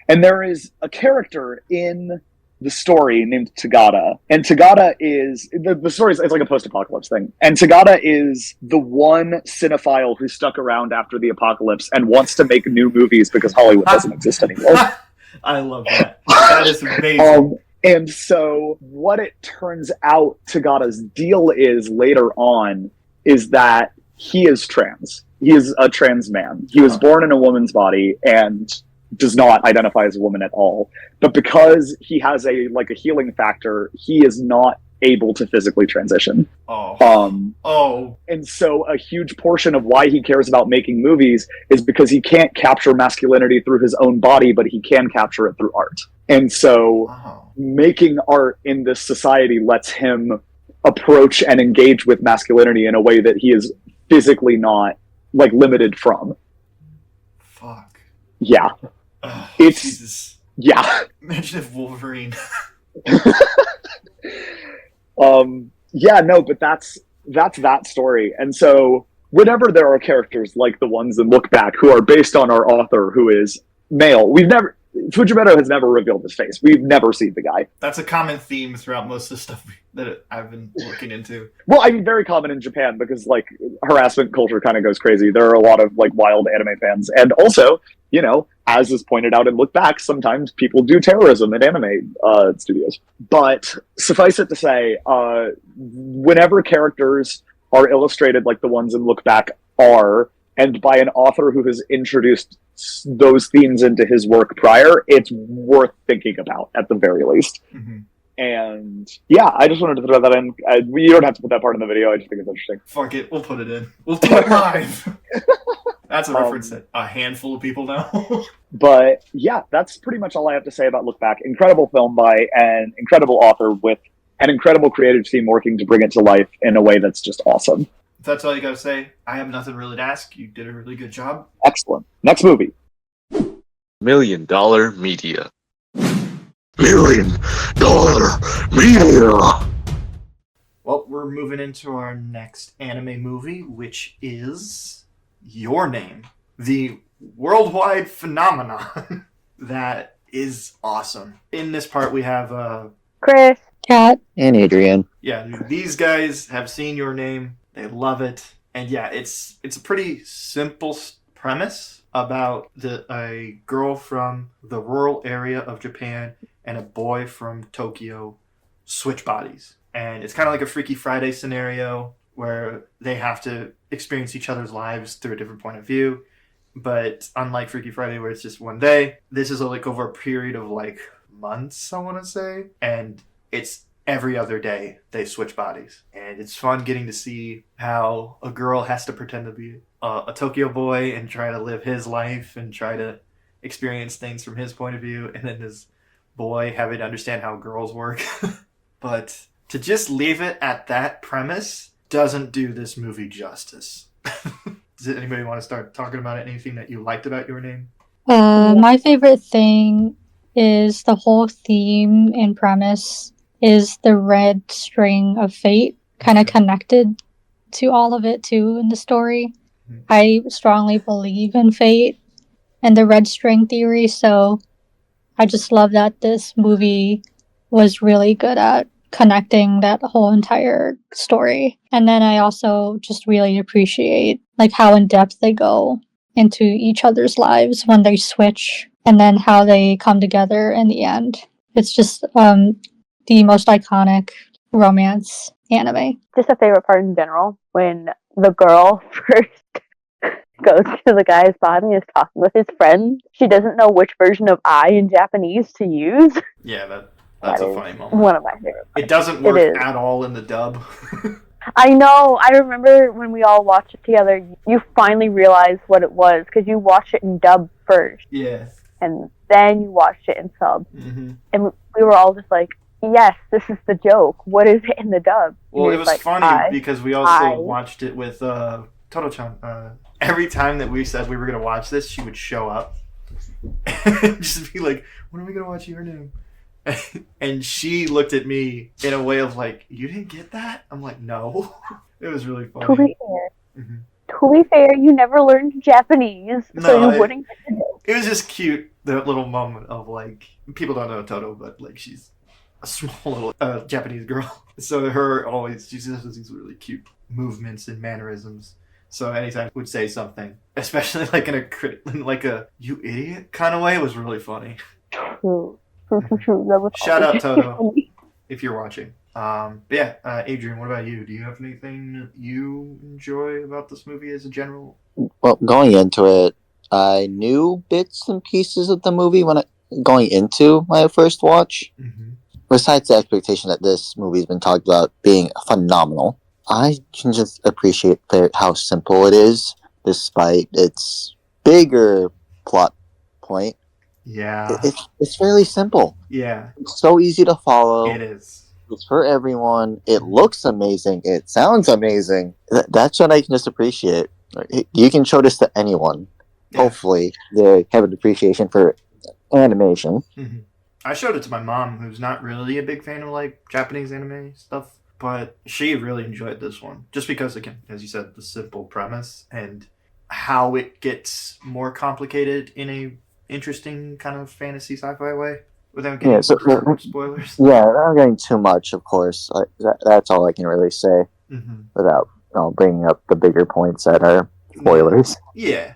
And there is a character in the story named Tagada, and Tagada is the story is, it's like a post-apocalypse thing, and Tagada is the one cinephile who stuck around after the apocalypse and wants to make new movies because Hollywood doesn't exist anymore. I love that. That is amazing. And so what it turns out Tagada's deal is later on is that he is trans. He is a trans man. He was born in a woman's body and does not identify as a woman at all. But because he has a healing factor, he is not able to physically transition. And so a huge portion of why he cares about making movies is because he can't capture masculinity through his own body, but he can capture it through art. And so making art in this society lets him approach and engage with masculinity in a way that he is physically not limited from. Fuck. Yeah. It's Jesus. Yeah. Imagine if Wolverine. Yeah, no, but that's that story. And so whenever there are characters like the ones in Look Back who are based on our author who is male, Fujimoto has never revealed his face. We've never seen the guy. That's a common theme throughout most of the stuff that I've been looking into. Well, I mean, very common in Japan because harassment culture kind of goes crazy. There are a lot of wild anime fans. And also, as is pointed out in Look Back, sometimes people do terrorism in anime studios. But suffice it to say, whenever characters are illustrated like the ones in Look Back are, and by an author who has introduced those themes into his work prior, it's worth thinking about at the very least. And yeah, I just wanted to throw that in. You don't have to put that part in the video. I just think it's interesting. Fuck it, we'll put it in. We'll do it live. That's a reference that a handful of people know. But yeah, that's pretty much all I have to say about Look Back. Incredible film by an incredible author with an incredible creative team working to bring it to life in a way that's just awesome. If that's all you gotta say, I have nothing really to ask. You did a really good job. Excellent. Next movie. $1 Million Media. $1 Million Media. Well, we're moving into our next anime movie, which is Your Name, the worldwide phenomenon that is awesome. In this part, we have Kris, Kat, And Adrian. Yeah, these guys have seen Your Name. They love it. And yeah, it's a pretty simple premise about a girl from the rural area of Japan and a boy from Tokyo switch bodies. And it's kind of like a Freaky Friday scenario where they have to experience each other's lives through a different point of view. But unlike Freaky Friday where it's just one day, this is over a period of months, I want to say. And it's every other day they switch bodies. And it's fun getting to see how a girl has to pretend to be a Tokyo boy and try to live his life and try to experience things from his point of view. And then this boy having to understand how girls work. But to just leave it at that premise doesn't do this movie justice. Does anybody want to start talking about anything that you liked about Your Name? My favorite thing is the whole theme and premise is the red string of fate, kind of connected to all of it too in the story. I strongly believe in fate and the red string theory, so I just love that this movie was really good at connecting that whole entire story. And then I also just really appreciate how in depth they go into each other's lives when they switch and then how they come together in the end. It's just the most iconic romance anime. Just a favorite part in general when the girl first goes to the guy's body and is talking with his friend. She doesn't know which version of I in Japanese to use. Yeah, that's a funny moment. One of my favorite parts. It doesn't work at all in the dub. I know. I remember when we all watched it together, you finally realized what it was because you watched it in dub first. Yeah. And then you watched it in sub. Mm-hmm. And we were all just like, yes, this is the joke. What is it in the dub? Well, it was funny because we also watched it with Toto-chan. Every time that we said we were going to watch this, she would show up and just be like, when are we going to watch Your Name? And she looked at me in a way of like, you didn't get that? I'm like, no. It was really funny. To be fair, Mm-hmm. to be fair, you never learned Japanese, so you wouldn't get to know. It was just cute, that little moment of like, people don't know Toto, but like she's a small little Japanese girl. So she just has these really cute movements and mannerisms. So anytime would say something, especially like in a you idiot kind of way, it was really funny. True. That was Shout out always Toto funny. if you're watching. But yeah, Adrian, what about you? Do you have anything you enjoy about this movie as a general? Well, going into it, I knew bits and pieces of the movie going into my first watch. Mm-hmm. Besides the expectation that this movie's been talked about being phenomenal, I can just appreciate how simple it is, despite its bigger plot point. Yeah. It's fairly simple. Yeah. It's so easy to follow. It is. It's for everyone. It looks amazing. It sounds amazing. That's what I can just appreciate. You can show this to anyone. Yeah. Hopefully, they have an appreciation for animation. Mm-hmm. I showed it to my mom, who's not really a big fan of like Japanese anime stuff, but she really enjoyed this one just because, again, as you said, the simple premise and how it gets more complicated in a interesting kind of fantasy sci-fi way. Without getting spoilers. Yeah, without getting too much, of course. That's all I can really say without bringing up the bigger points that are spoilers. Yeah,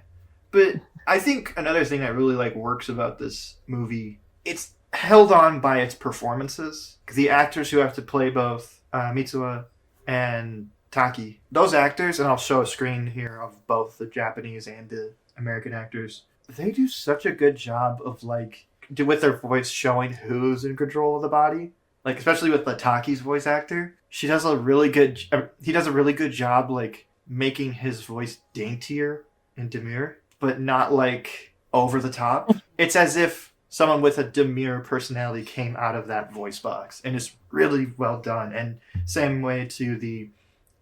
but I think another thing that really like works about this movie, it's held on by its performances. The actors who have to play both Mitsuha and Taki, those actors, and I'll show a screen here of both the Japanese and the American actors, they do such a good job of like, with their voice showing who's in control of the body. Like, especially with the Taki's voice actor, he does a really good job like making his voice daintier and demure, but not like over the top. It's as if someone with a demure personality came out of that voice box, and it's really well done. And same way to the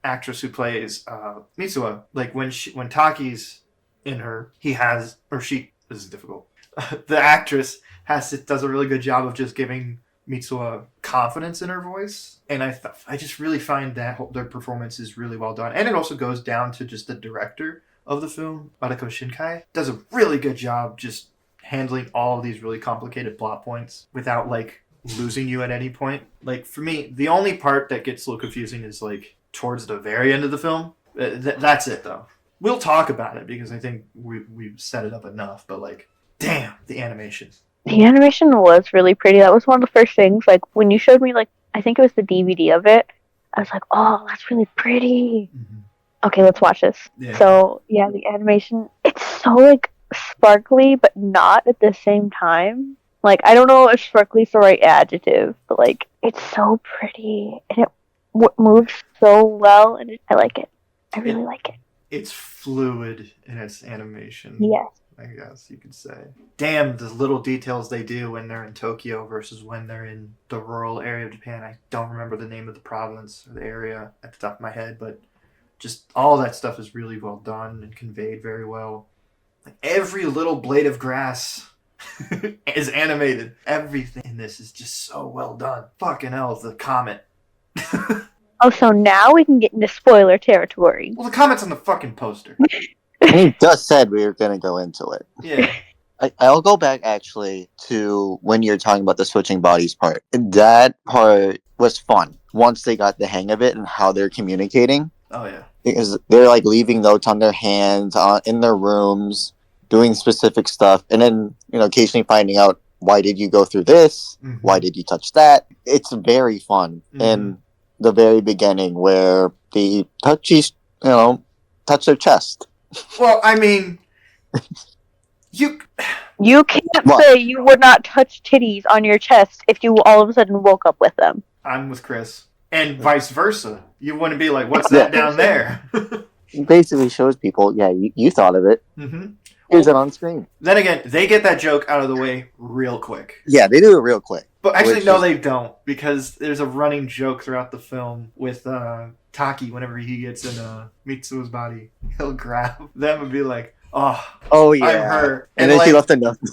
actress who plays Mitsuha. Like when Taki's in her, this is difficult. The actress does a really good job of just giving Mitsuha confidence in her voice, and I just really find that their performance is really well done. And it also goes down to just the director of the film, Mariko Shinkai, does a really good job just handling all of these really complicated plot points without like losing you at any point. Like for me, the only part that gets a little confusing is like towards the very end of the film. That's it though. We'll talk about it because I think we've set it up enough, but like, damn, the animation. The animation was really pretty. That was one of the first things. Like when you showed me, like I think it was the DVD of it, I was like, "Oh, that's really pretty." Mm-hmm. Okay, let's watch this. Yeah. So yeah, the animation, it's so like sparkly, but not at the same time. Like I don't know if sparkly is the right adjective, but like it's so pretty and it moves so well, and I like it. I really like it. It's fluid in its animation. Yes. I guess you could say. Damn, the little details they do when they're in Tokyo versus when they're in the rural area of Japan. I don't remember the name of the province or the area at the top of my head, but just all that stuff is really well done and conveyed very well. Like every little blade of grass is animated. Everything in this is just so well done. Fucking hell, the comet. Oh, so now we can get into spoiler territory. Well, the comet's on the fucking poster. We just said we were going to go into it. Yeah. I'll go back actually to when you're talking about the switching bodies part. That part was fun once they got the hang of it and how they're communicating. Oh, yeah. Because they're like leaving notes on their hands, in their rooms, doing specific stuff. And then, occasionally finding out, why did you go through this? Mm-hmm. Why did you touch that? It's very fun. Mm-hmm. In the very beginning where the touchies, touch their chest. Well, I mean, you can't say you would not touch titties on your chest if you all of a sudden woke up with them. I'm with Kris. And vice versa. You wouldn't be like, what's that down there? It basically shows people, you thought of it. Mm-hmm. Here's it on screen. Then again, they get that joke out of the way real quick. Yeah, they do it real quick. But actually, no, they don't. Because there's a running joke throughout the film with Taki, whenever he gets in Mitsu's body, he'll grab them and be like, oh yeah, I'm hurt. And then like, he left enough to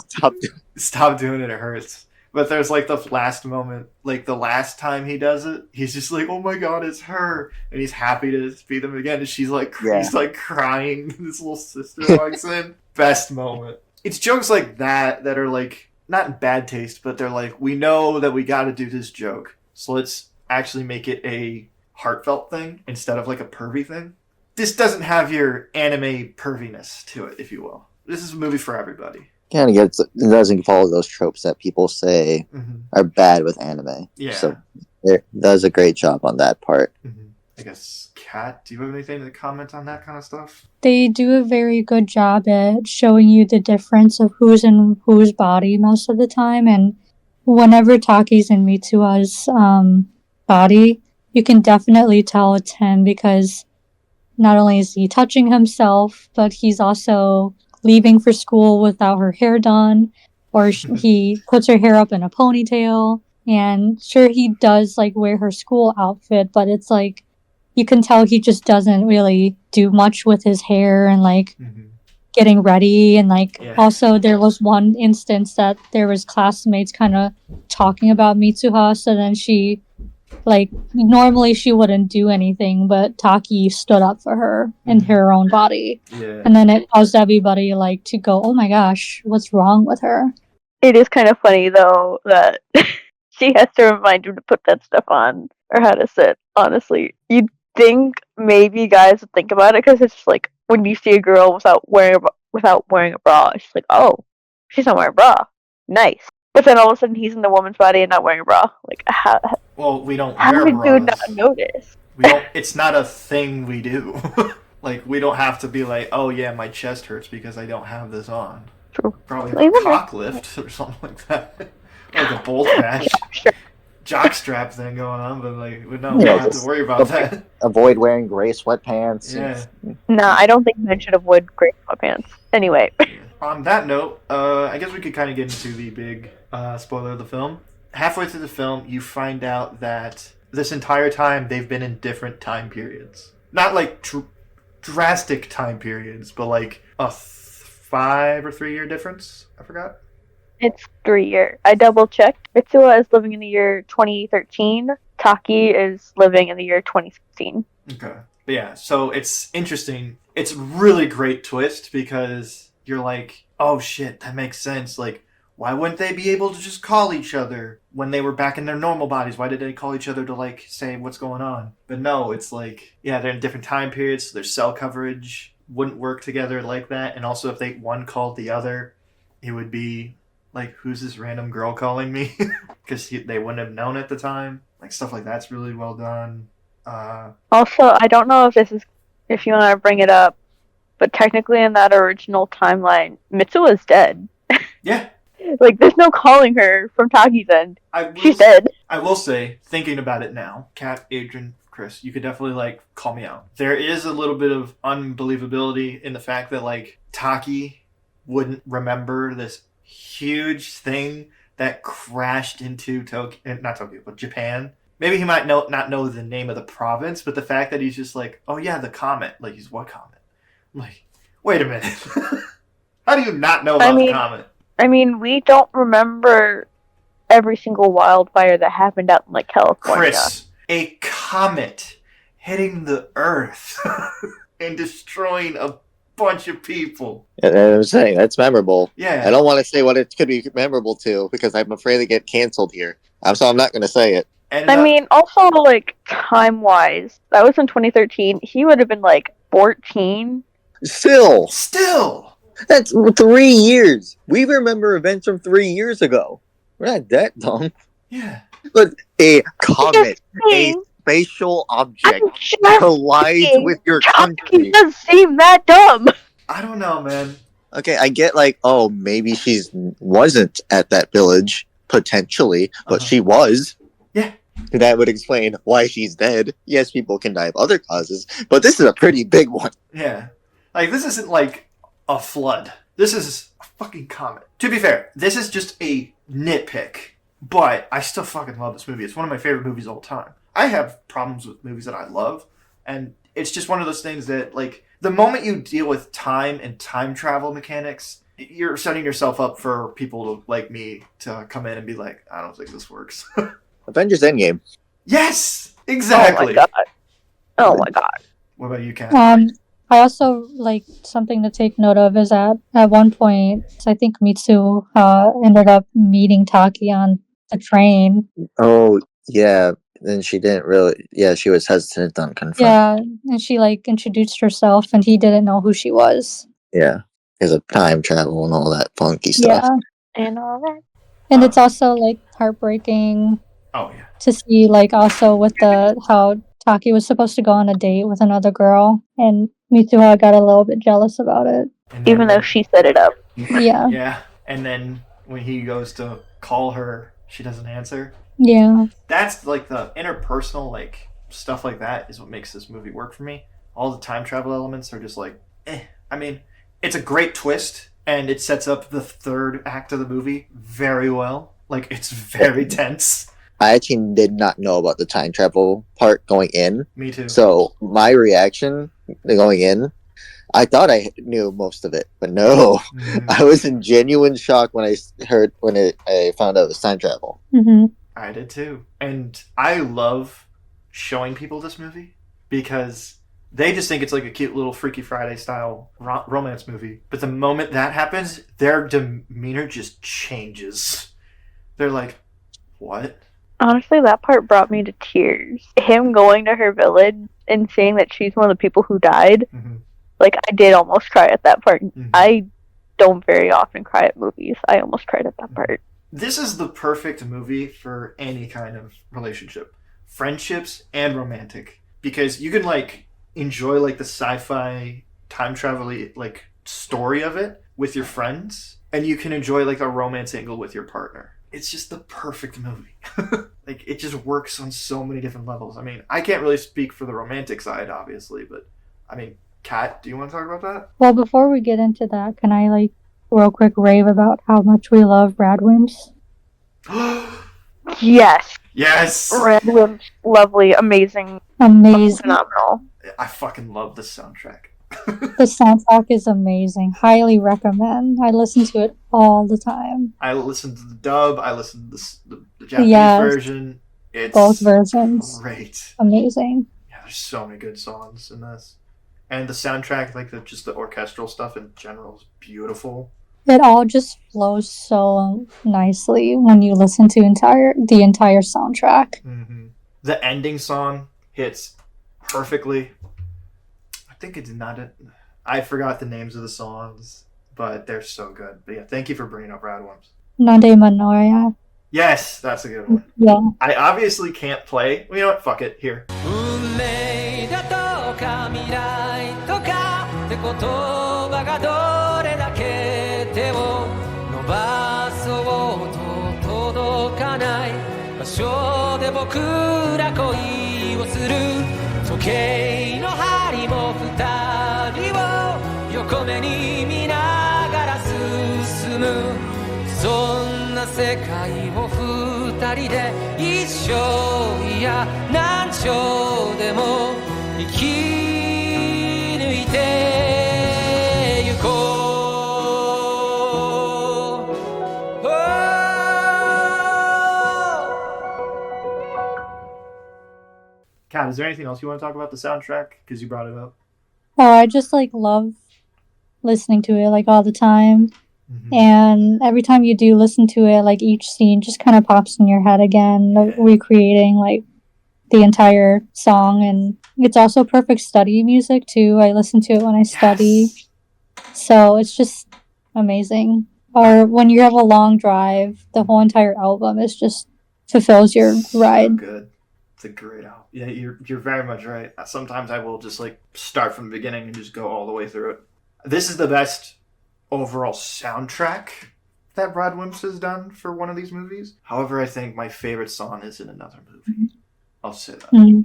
stop doing it, it hurts. But there's like the last moment, like the last time he does it, he's just like, "Oh my god, it's her!" And he's happy to see them again. And she's like, he's like crying. His little sister walks in. Best moment. It's jokes like that that are like not in bad taste, but they're like, we know that we got to do this joke, so let's actually make it a heartfelt thing instead of like a pervy thing. This doesn't have your anime perviness to it, if you will. This is a movie for everybody. Kind of gets, it doesn't follow those tropes that people say are bad with anime. Yeah. So it does a great job on that part. I guess, Kat, do you have anything to comment on that kind of stuff? They do a very good job at showing you the difference of who's in whose body most of the time. And whenever Taki's in Mitsuha's body, you can definitely tell it's him because not only is he touching himself, but he's also leaving for school without her hair done, or he puts her hair up in a ponytail. And sure, he does like wear her school outfit, but it's like you can tell he just doesn't really do much with his hair and like getting ready. And like also there was one instance that there was classmates kind of talking about Mitsuha, so then she like normally she wouldn't do anything, but Taki stood up for her in her own body. And then it caused everybody like to go, oh my gosh, what's wrong with her? It is kind of funny though that she has to remind him to put that stuff on or how to sit. Honestly, you'd think maybe guys would think about it because it's just like when you see a girl without wearing a bra, it's like, oh, she's not wearing a bra, nice. But then all of a sudden he's in the woman's body and not wearing a bra. Like, well, we don't how wear did bras. you not notice? We don't. It's not a thing we do. Like, we don't have to be like, oh yeah, my chest hurts because I don't have this on. True. Probably a cock lift or something like that. Like a bolt patch. Jockstrap thing going on, but like, we don't have to worry about that. Avoid wearing gray sweatpants. Yeah. Nah, I don't think men should avoid gray sweatpants. Anyway. On that note, I guess we could kind of get into the big spoiler of the film. Halfway through the film, you find out that this entire time they've been in different time periods. Not like drastic time periods, but like a 5 or 3 year difference. I forgot. It's 3 year. I double checked. Mitsuha is living in the year 2013. Taki is living in the year 2016. Okay. But yeah, so it's interesting. It's a really great twist because you're like, oh shit, that makes sense. Like, why wouldn't they be able to just call each other when they were back in their normal bodies? Why did they call each other to like say what's going on? But no, it's like, yeah, they're in different time periods, so their cell coverage wouldn't work together like that. And also if one called the other, it would be like, who's this random girl calling me? Because they wouldn't have known at the time. Like, stuff like that's really well done. Also, I don't know if you want to bring it up, but technically in that original timeline, Mitsuha is dead. Yeah. Like, there's no calling her from Taki's end. She's dead. I will say, thinking about it now, Kat, Adrian, Kris, you could definitely, like, call me out. There is a little bit of unbelievability in the fact that, like, Taki wouldn't remember this huge thing that crashed into Japan. Maybe he might not know the name of the province, but the fact that he's just like, oh yeah, the comet. Like, he's what comet? I'm like, wait a minute. How do you not know about the comet? I mean, we don't remember every single wildfire that happened out in, like, California. Kris, a comet hitting the Earth and destroying a bunch of people. I'm saying that's memorable. Yeah. I don't want to say what it could be memorable to because I'm afraid to get canceled here. So I'm not going to say it. And, I mean, also, like, time-wise, that was in 2013. He would have been, like, 14. Still. That's 3 years. We remember events from 3 years ago. We're not that dumb. Yeah. But a comet, a spatial object collides with your country. It doesn't seem that dumb. I don't know, man. Okay, I get like, oh, maybe she wasn't at that village, potentially, but she was. Yeah. That would explain why she's dead. Yes, people can die of other causes, but this is a pretty big one. Yeah. Like, this isn't like a flood. This is a fucking comet. To be fair, this is just a nitpick, but I still fucking love this movie. It's one of my favorite movies of all time. I have problems with movies that I love, and it's just one of those things that, like, the moment you deal with time and time travel mechanics, you're setting yourself up for people like me to come in and be like, I don't think this works. Avengers Endgame. Yes, exactly. Oh my god. Oh my god. What about you, Kat? I also like something to take note of is that at one point, I think Mitsu ended up meeting Taki on the train. Oh yeah. Then she didn't really. Yeah, she was hesitant on confronting. Yeah, and she like introduced herself, and he didn't know who she was. Yeah, because of time travel and all that funky stuff. Yeah, And all that. and it's also like heartbreaking. Oh yeah. To see like also with how Taki was supposed to go on a date with another girl, and Mitsuha got a little bit jealous about it. Even though she set it up. Yeah. Yeah, and then when he goes to call her, she doesn't answer. Yeah. That's like the interpersonal like stuff like that is what makes this movie work for me. All the time travel elements are just like, I mean, it's a great twist, and it sets up the third act of the movie very well. Like, it's very tense. I actually did not know about the time travel part going in. Me too. So my reaction going in, I thought I knew most of it, but no. Mm-hmm. I was in genuine shock when I found out it was time travel. Mm-hmm. I did too. And I love showing people this movie because they just think it's like a cute little Freaky Friday style romance movie. But the moment that happens, their demeanor just changes. They're like, what? Honestly, that part brought me to tears. Him going to her village and seeing that she's one of the people who died. Mm-hmm. Like, I did almost cry at that part. Mm-hmm. I don't very often cry at movies. I almost cried at that part. This is the perfect movie for any kind of relationship. Friendships and romantic. Because you can, like, enjoy, like, the sci-fi time travel like, story of it with your friends. And you can enjoy, like, the romance angle with your partner. It's just the perfect movie. Like, it just works on so many different levels. I mean, I can't really speak for the romantic side, obviously, but, I mean, Kat, do you want to talk about that? Well, before we get into that, can I, like, real quick rave about how much we love Radwimps? Yes! Yes! Radwimps, lovely, amazing. Amazing. Phenomenal. I fucking love the soundtrack. The soundtrack is amazing. Highly recommend. I listen to it all the time. I listen to the dub. I listen to the Japanese version. It's both versions. Great. Amazing. Yeah, there's so many good songs in this, and the soundtrack, like just the orchestral stuff in general, is beautiful. It all just flows so nicely when you listen to the entire soundtrack. Mm-hmm. The ending song hits perfectly. I think it's not it. I forgot the names of the songs, but they're so good. But yeah, thank you for bringing up Radwimps. Nade Manoya. Yes, that's a good one. Yeah. I obviously can't play. Well, you know what? Fuck it. Here. Kat, is there anything else you want to talk about the soundtrack? Because you brought it up. Oh, I just like love listening to it like all the time. Mm-hmm. And every time you do listen to it, like each scene just kind of pops in your head again, recreating like the entire song. And it's also perfect study music too. I listen to it when I study. So it's just amazing. Or when you have a long drive, the whole entire album is just fulfills your ride. So good. It's a great album. Yeah, you're very much right. Sometimes I will just like start from the beginning and just go all the way through it. This is the best overall soundtrack that Radwimps has done for one of these movies. However, I think my favorite song is in another movie. I'll say that. Mm-hmm.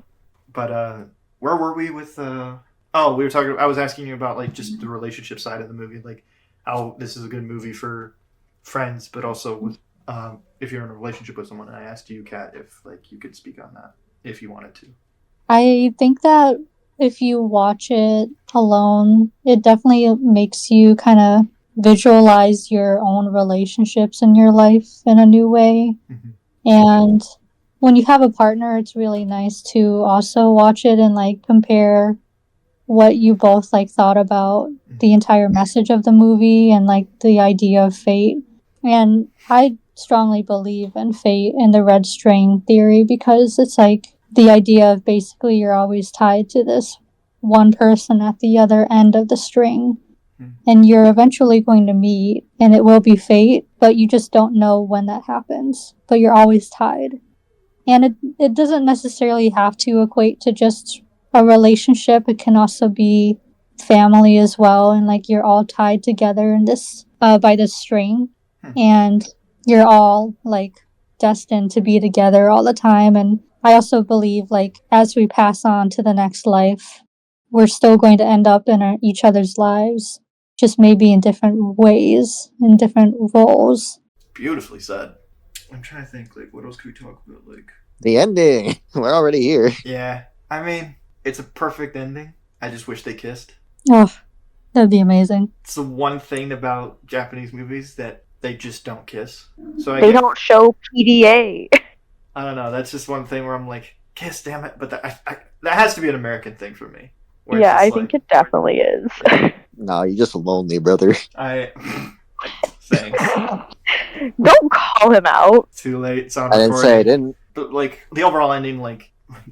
But where were we with we were talking. I was asking you about like just the relationship side of the movie, like how this is a good movie for friends, but also with if you're in a relationship with someone. And I asked you, Kat, if like you could speak on that if you wanted to. I think that if you watch it alone, it definitely makes you kind of visualize your own relationships in your life in a new way. And when you have a partner, it's really nice to also watch it and like compare what you both like thought about the entire message of the movie and like the idea of fate. And I strongly believe in fate and the red string theory, because it's like the idea of basically you're always tied to this one person at the other end of the string, and you're eventually going to meet, and it will be fate, but you just don't know when that happens, but you're always tied. And it doesn't necessarily have to equate to just a relationship. It can also be family as well, and like you're all tied together in this by this string, and you're all like destined to be together all the time. And I also believe like as we pass on to the next life, we're still going to end up in each other's lives, just maybe in different ways, in different roles. Beautifully said. I'm trying to think, like, what else could we talk about? Like, The ending. We're already here. yeah, I mean, it's a perfect ending. I just wish they kissed. Oh, that'd be amazing. It's the one thing about Japanese movies that they just don't kiss. So They don't show PDA. I don't know. That's just one thing where I'm like, kiss, damn it. But that has to be an American thing for me. Yeah, I think it definitely is. No, you're just lonely, brother. Thanks. Don't call him out. Too late. It's on I didn't recording. say I didn't. But like the overall ending, like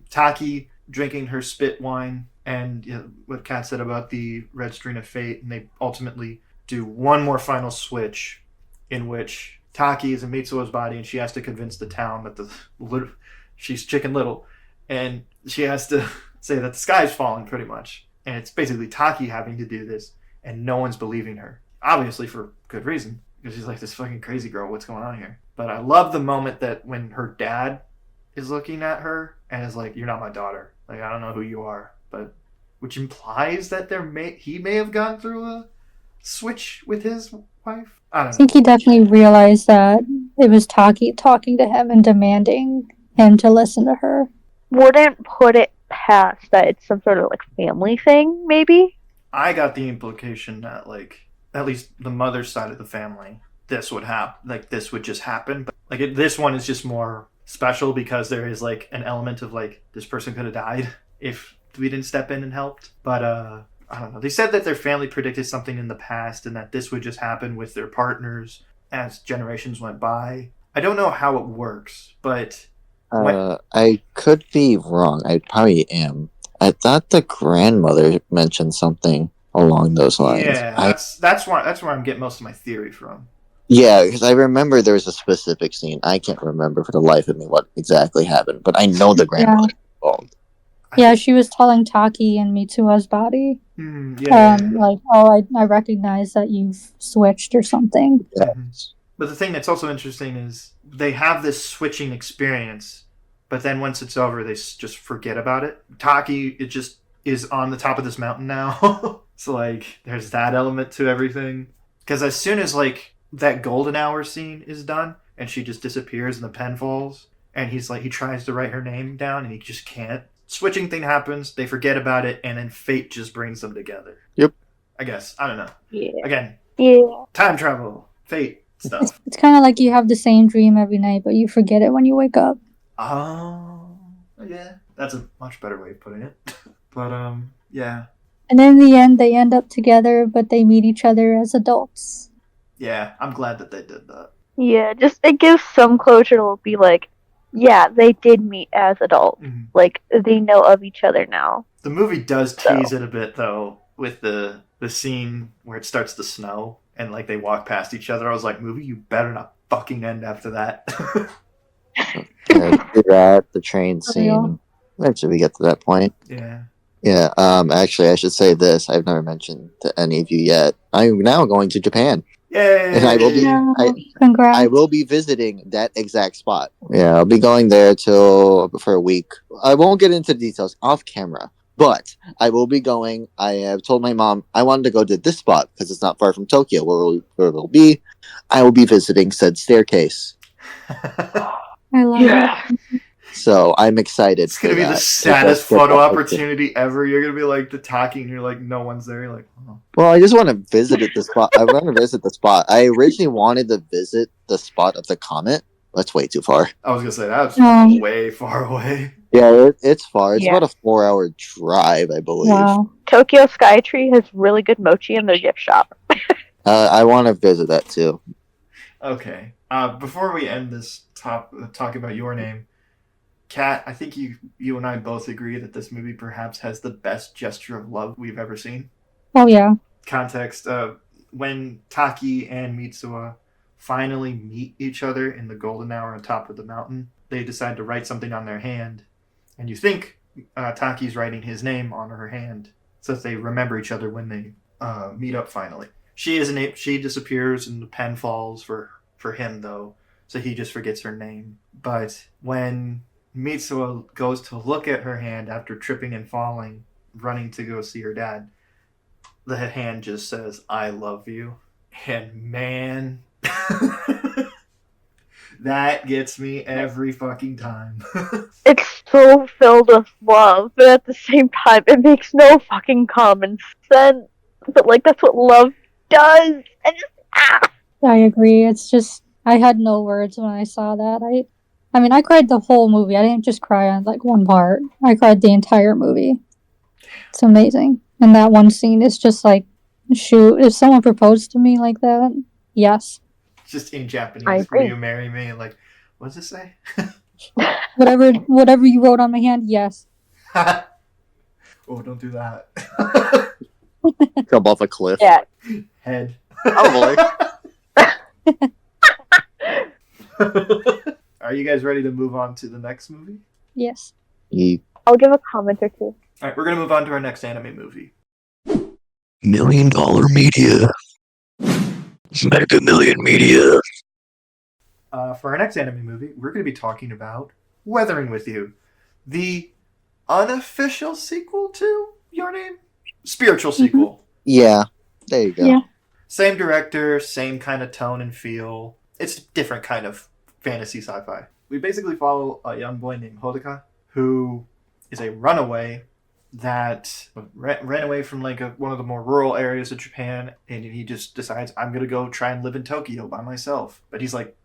Taki drinking her spit wine, and what Kat said about the red string of fate, and they ultimately do one more final switch, in which Taki is in Mitsuo's body, and she has to convince the town that she's Chicken Little, and she has to say that the sky's falling, pretty much, and it's basically Taki having to do this, and no one's believing her, obviously for good reason, because she's like, this fucking crazy girl, what's going on here? But I love the moment that when her dad is looking at her and is like, you're not my daughter, like, I don't know who you are, but which implies that he may have gone through a switch with his wife. I don't know. I think he definitely realized that it was Taki talking to him and demanding him to listen to her. Wouldn't put it past that it's some sort of like family thing, maybe? I got the implication that, like, at least the mother's side of the family, this would happen, like, this would just happen. But like, this one is just more special because there is like an element of like, this person could have died if we didn't step in and helped. But I don't know. They said that their family predicted something in the past and that this would just happen with their partners as generations went by. I don't know how it works, but I could be wrong. I probably am. I thought the grandmother mentioned something along those lines. Yeah, that's where I'm getting most of my theory from. Yeah, because I remember there was a specific scene. I can't remember for the life of me what exactly happened, but I know the grandmother was involved. Yeah, she was telling Taki and Mitsuo's body. Like, oh, I recognize that you've switched or something. Yes. But the thing that's also interesting is they have this switching experience, but then once it's over, they just forget about it. Taki, it just is on the top of this mountain now. So, like, there's that element to everything. Because as soon as, like, that golden hour scene is done, and she just disappears and the pen falls, and he's like, he tries to write her name down, and he just can't. Switching thing happens, they forget about it, and then fate just brings them together. Yep. I guess. I don't know. Yeah. Again. Yeah. Time travel. Fate stuff. It's kind of like you have the same dream every night, but you forget it when you wake up. Oh, yeah. That's a much better way of putting it. But, yeah. And then in the end, they end up together, but they meet each other as adults. Yeah, I'm glad that they did that. Yeah, just it gives some closure to be like, yeah, they did meet as adults. Mm-hmm. Like, they know of each other now. The movie does tease it a bit, though, with the scene where it starts to snow and, like, they walk past each other. I was like, movie, you better not fucking end after that. The train scene. Eventually we get to that point. Yeah. Yeah, actually, I should say this. I've never mentioned to any of you yet. I'm now going to Japan. Yay! And I will be, congrats. I will be visiting that exact spot. Yeah, I'll be going there for a week. I won't get into details off camera, but I will be going. I have told my mom I wanted to go to this spot because it's not far from Tokyo, where we'll be. I will be visiting said staircase. I love it. So I'm excited. It's gonna be the saddest photo opportunity ever. You're gonna be like talking, and you're like, no one's there. You're like, oh. Well, I just want to visit the spot. I want to visit the spot. I originally wanted to visit the spot of the comet. That's way too far. I was gonna say that's way far away. Yeah, it's far. It's about a 4-hour drive, I believe. Wow. Tokyo Skytree has really good mochi in their gift shop. I want to visit that too. Okay. Before we end this talk about Your Name, Kat, I think you and I both agree that this movie perhaps has the best gesture of love we've ever seen. Oh, yeah. Context, when Taki and Mitsuha finally meet each other in the golden hour on top of the mountain, they decide to write something on their hand. And you think Taki's writing his name on her hand so that they remember each other when they meet up finally. She disappears and the pen falls for him, though, so he just forgets her name. But when Mitsuha goes to look at her hand after tripping and falling, running to go see her dad, the hand just says, "I love you." And man, that gets me every fucking time. It's so filled with love, but at the same time, it makes no fucking common sense. But, like, that's what love does. And just, I agree. It's just, I had no words when I saw that. I mean, I cried the whole movie. I didn't just cry on, like, one part. I cried the entire movie. It's amazing. And that one scene is just like, shoot, if someone proposed to me like that, yes. Just in Japanese, will you marry me? Like, what does it say? Whatever you wrote on my hand, yes. Oh, don't do that. Jump off a cliff. Yeah. Head. Oh boy. Are you guys ready to move on to the next movie? Yes. I'll give a comment or two. All right, we're going to move on to our next anime movie. $1 Million Media. Mega Million Media. For our next anime movie, we're going to be talking about Weathering With You, the unofficial sequel to Your Name? Spiritual sequel. Yeah, there you go. Yeah. Same director, same kind of tone and feel. It's a different kind of fantasy sci-fi. We basically follow a young boy named Hodaka, who is a runaway that ran away from like one of the more rural areas of Japan, and he just decides, I'm going to go try and live in Tokyo by myself. But he's like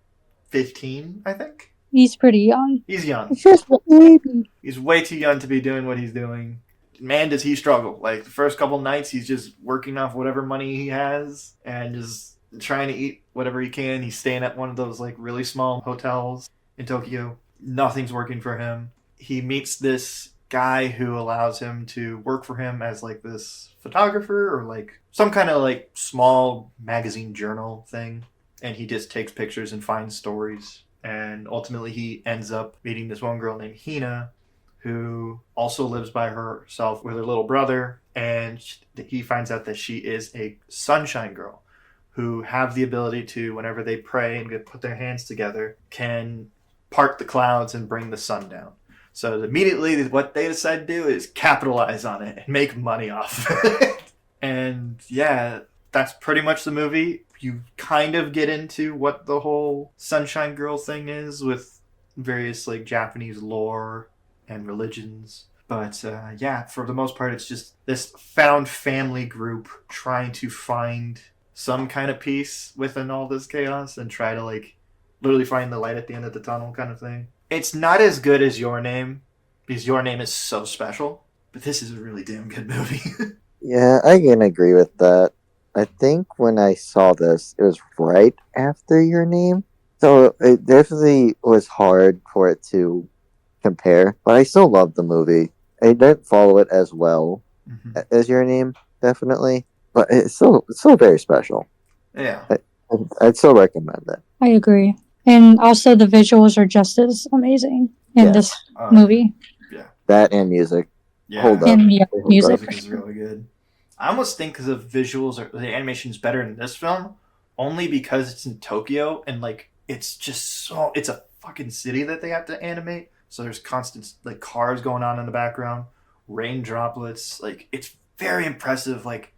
15, I think? He's pretty young. He's young. He's just a baby. He's way too young to be doing what he's doing. Man, does he struggle. Like, the first couple nights, he's just working off whatever money he has and just trying to eat whatever he can. He's staying at one of those, like, really small hotels in Tokyo. Nothing's working for him. He meets this guy who allows him to work for him as, like, this photographer or, like, some kind of, like, small magazine journal thing. And he just takes pictures and finds stories. And ultimately, he ends up meeting this one girl named Hina, who also lives by herself with her little brother, and he finds out that she is a sunshine girl who have the ability to, whenever they pray and put their hands together, can part the clouds and bring the sun down. So immediately what they decide to do is capitalize on it and make money off of it. And yeah, that's pretty much the movie. You kind of get into what the whole sunshine girl thing is with various like Japanese lore and religions. But yeah, for the most part, it's just this found family group trying to find some kind of peace within all this chaos and try to like literally find the light at the end of the tunnel kind of thing. It's not as good as Your Name, because Your Name is so special, but this is a really damn good movie. Yeah, I can agree with that. I think when I saw this, it was right after Your Name. So it definitely was hard for it to compare, but I still love the movie. I didn't follow it as well as Your Name, definitely, but it's still very special. Yeah. I'd still recommend it. I agree. And also the visuals are just as amazing in this movie. Yeah. That and music. Yeah. Hold up. And music. Music is really good. I almost think because of visuals, or the animation is better in this film, only because it's in Tokyo and like it's just so it's a fucking city that they have to animate. So there's constant like cars going on in the background, rain droplets. Like it's very impressive, like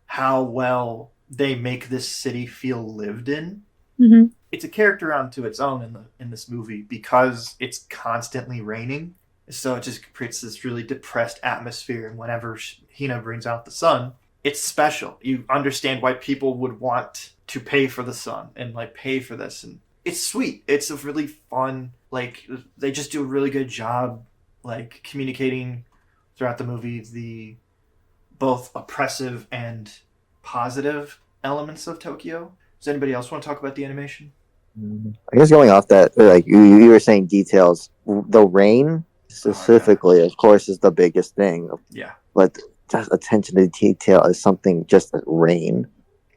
how well they make this city feel lived in. Mm-hmm. it's a character onto its own in this movie because it's constantly raining. So it just creates this really depressed atmosphere. And whenever Hina brings out the sun, it's special. You understand why people would want to pay for the sun and like pay for this. And it's sweet. It's a really fun, like, they just do a really good job like communicating throughout the movie the both oppressive and positive elements of Tokyo. Does anybody else want to talk about the animation? I guess going off that, like you were saying details, the rain specifically, of course, is the biggest thing. Yeah. But just attention to detail is something just as rain.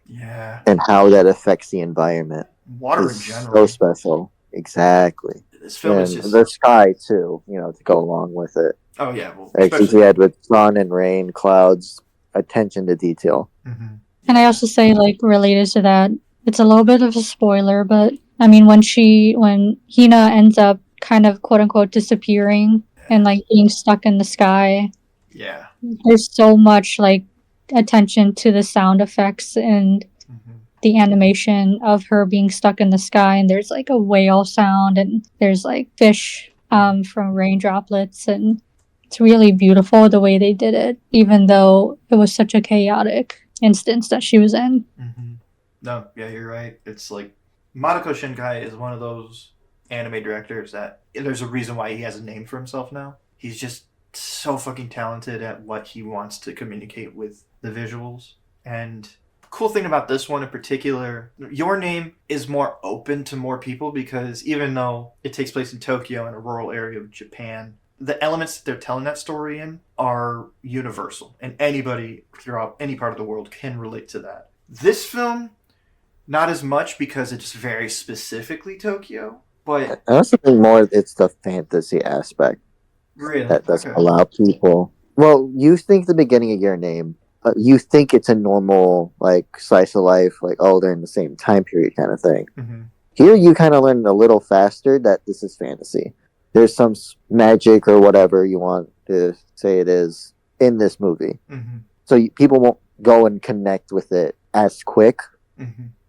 Yeah. And how that affects the environment. Water is in general. so special. Exactly. This film is and just... the sky too, to go along with it. Oh yeah, well, like we had with sun and rain, clouds, attention to detail. Mm-hmm. And I also say, like, related to that, it's a little bit of a spoiler, but I mean, when Hina ends up kind of quote unquote disappearing and like being stuck in the sky, yeah, there's so much like attention to the sound effects and the animation of her being stuck in the sky, and there's like a whale sound and there's like fish from rain droplets, and it's really beautiful the way they did it, even though it was such a chaotic instance that she was in. No, yeah, you're right. It's like Madoka Shinkai is one of those anime directors that there's a reason why he has a name for himself now. He's just so fucking talented at what he wants to communicate with the visuals. And cool thing about this one in particular, Your Name is more open to more people because even though it takes place in Tokyo in a rural area of Japan, the elements that they're telling that story in are universal, and anybody throughout any part of the world can relate to that. This film, not as much because it's very specifically Tokyo, but I also think more it's the fantasy aspect that doesn't allow people. Well, you think the beginning of Your Name, you think it's a normal like slice of life, like they're in the same time period kind of thing. Here, you kind of learn a little faster that this is fantasy. There's some magic or whatever you want to say it is in this movie, so people won't go and connect with it as quick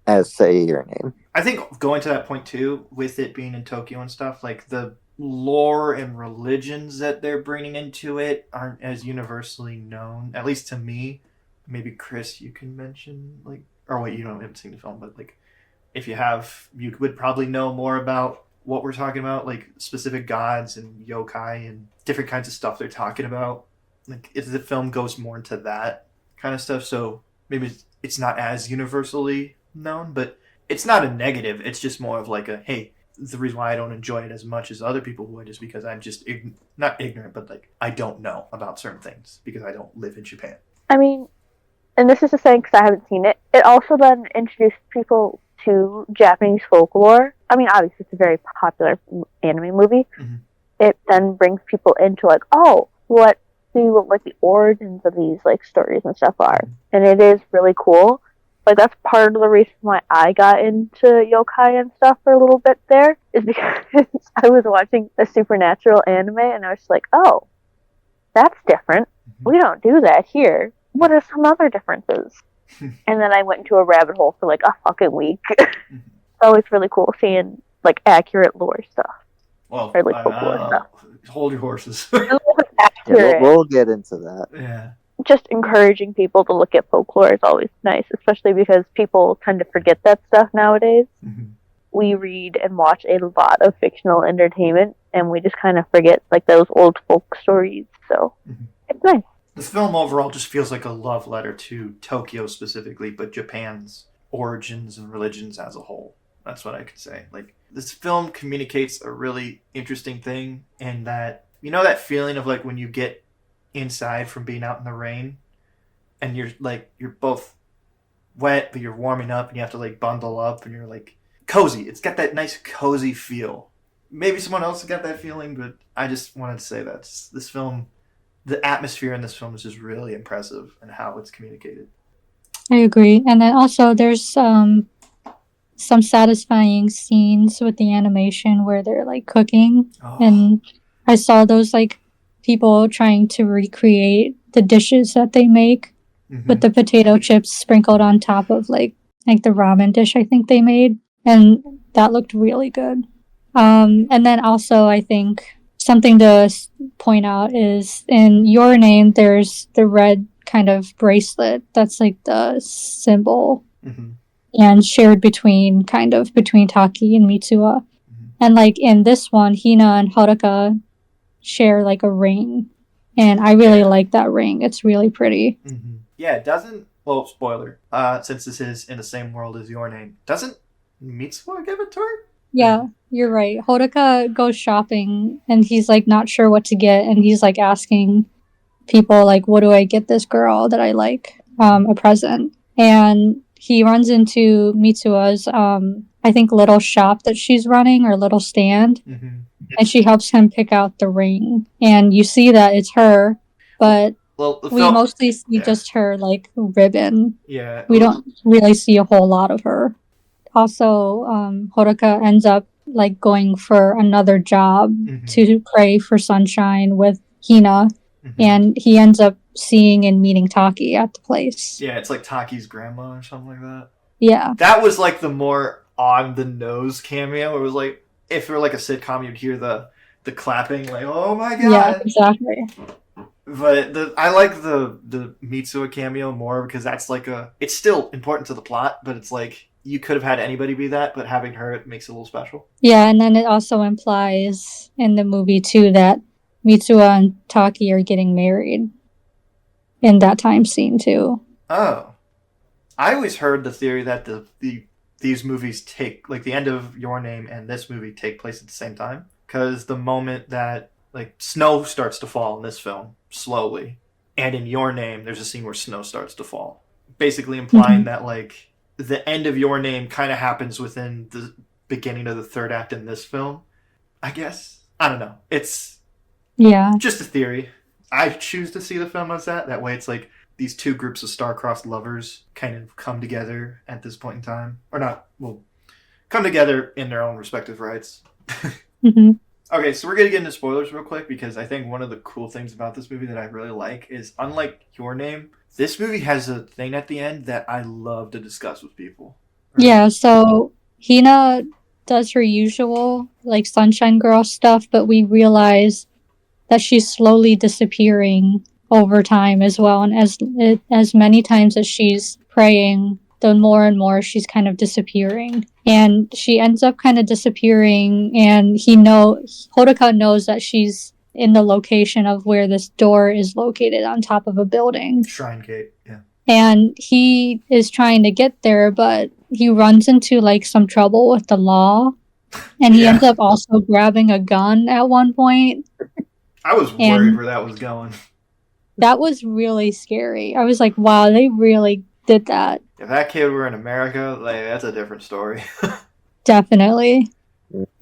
as say Your Name. I think going to that point too, with it being in Tokyo and stuff, like the lore and religions that they're bringing into it aren't as universally known, at least to me. Maybe Kris, you can mention like, or wait, you haven't seen the film, but like, if you have, you would probably know more about what we're talking about, like specific gods and yokai and different kinds of stuff they're talking about. Like, if the film goes more into that kind of stuff, so maybe it's not as universally known, but it's not a negative. It's just more of like a, hey, the reason why I don't enjoy it as much as other people would is because I'm just not ignorant, but like I don't know about certain things because I don't live in Japan. I mean, and this is just saying because I haven't seen it, it also then introduced people to Japanese folklore. I mean, obviously it's a very popular anime movie. It then brings people into like, what the origins of these like stories and stuff are, and it is really cool. Like, that's part of the reason why I got into yokai and stuff for a little bit there, is because I was watching a supernatural anime and I was just like, oh, that's different. We don't do that here. What are some other differences? And then I went into a rabbit hole for like a fucking week. It's always really cool seeing like accurate lore stuff. Well, or like folklore stuff. Hold your horses. We'll get into that. Yeah. Just encouraging people to look at folklore is always nice, especially because people tend to forget that stuff nowadays. We read and watch a lot of fictional entertainment, and we just kind of forget like those old folk stories. So it's nice. The film overall just feels like a love letter to Tokyo specifically, but Japan's origins and religions as a whole. That's what I could say. Like, this film communicates a really interesting thing in that, that feeling of like when you get inside from being out in the rain and you're both wet but you're warming up and you have to like bundle up and you're like cozy. It's got that nice cozy feel. Maybe someone else got that feeling, but I just wanted to say that this film, the atmosphere in this film is just really impressive and how it's communicated. I agree. And then also there's some satisfying scenes with the animation where they're like cooking, and I saw those like people trying to recreate the dishes that they make with the potato chips sprinkled on top of like the ramen dish I think they made. And that looked really good. And then also, I think something to point out is in Your Name, there's the red kind of bracelet that's like the symbol and shared between Taki and Mitsuha. And like in this one, Hina and Haruka share like a ring. And I really like that ring. It's really pretty. Yeah, it doesn't... Well, spoiler. Since this is in the same world as Your Name, doesn't Mitsuha give it to her? Yeah, you're right. Haruka goes shopping and he's like not sure what to get. And he's like asking people like, what do I get this girl that I like? A present. And he runs into Mitsuha's, I think, little shop that she's running or little stand. And she helps him pick out the ring. And you see that it's her, but we mostly see just her like ribbon. Yeah. We don't really see a whole lot of her. Also, Haruka ends up like going for another job to pray for sunshine with Hina. And he ends up seeing and meeting Taki at the place. Yeah, it's like Taki's grandma or something like that. Yeah. That was like the more on the nose cameo. It was like, if it were like a sitcom, you'd hear the clapping, like, oh my god. Yeah, exactly. But I like the Mitsuha cameo more because that's like it's still important to the plot, but it's like you could have had anybody be that, but having her, it makes it a little special. Yeah, and then it also implies in the movie too that Mitsuha and Taki are getting married in that time scene too. Oh. I always heard the theory that these movies take, like the end of Your Name and this movie take place at the same time. Because the moment that like snow starts to fall in this film, slowly, and in Your Name, there's a scene where snow starts to fall. Basically implying that like the end of Your Name kind of happens within the beginning of the third act in this film. I guess. I don't know. It's just a theory. I choose to see the film as that. That way it's like these two groups of star-crossed lovers kind of come together at this point in time. Or not, well, come together in their own respective rights. Okay, so we're going to get into spoilers real quick because I think one of the cool things about this movie that I really like is, unlike Your Name, this movie has a thing at the end that I love to discuss with people. Right? Yeah, so Hina does her usual, like, Sunshine Girl stuff, but we realize that she's slowly disappearing over time as well. And as many times as she's praying, the more and more she's kind of disappearing. And she ends up kind of disappearing, and Haruka knows that she's in the location of where this door is located on top of a building. Shrine Gate, yeah. And he is trying to get there, but he runs into like some trouble with the law. And he ends up also grabbing a gun at one point. I was worried where that was going. That was really scary. I was like, wow, they really did that. If that kid were in America, like, that's a different story. Definitely.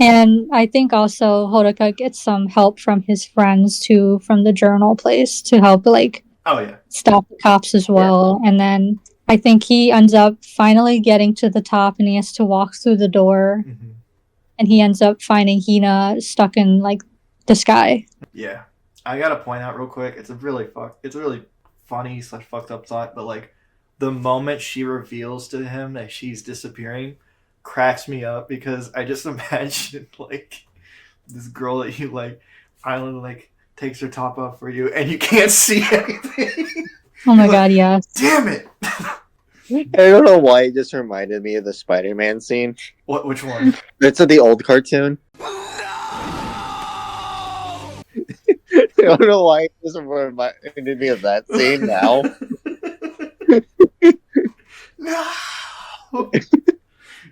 And I think also Haruka gets some help from his friends too, from the journal place to help like stop the cops as well. And then I think he ends up finally getting to the top and he has to walk through the door. And he ends up finding Hina stuck in like the sky. Yeah. I gotta point out real quick, it's a really funny / fucked up thought, but like the moment she reveals to him that she's disappearing cracks me up because I just imagine like this girl that you like finally like takes her top off for you and you can't see anything. Oh my god, yeah. Damn it. I don't know why it just reminded me of the Spider-Man scene. Which one? It's of the old cartoon. I don't know why it just reminded me of that scene now. No.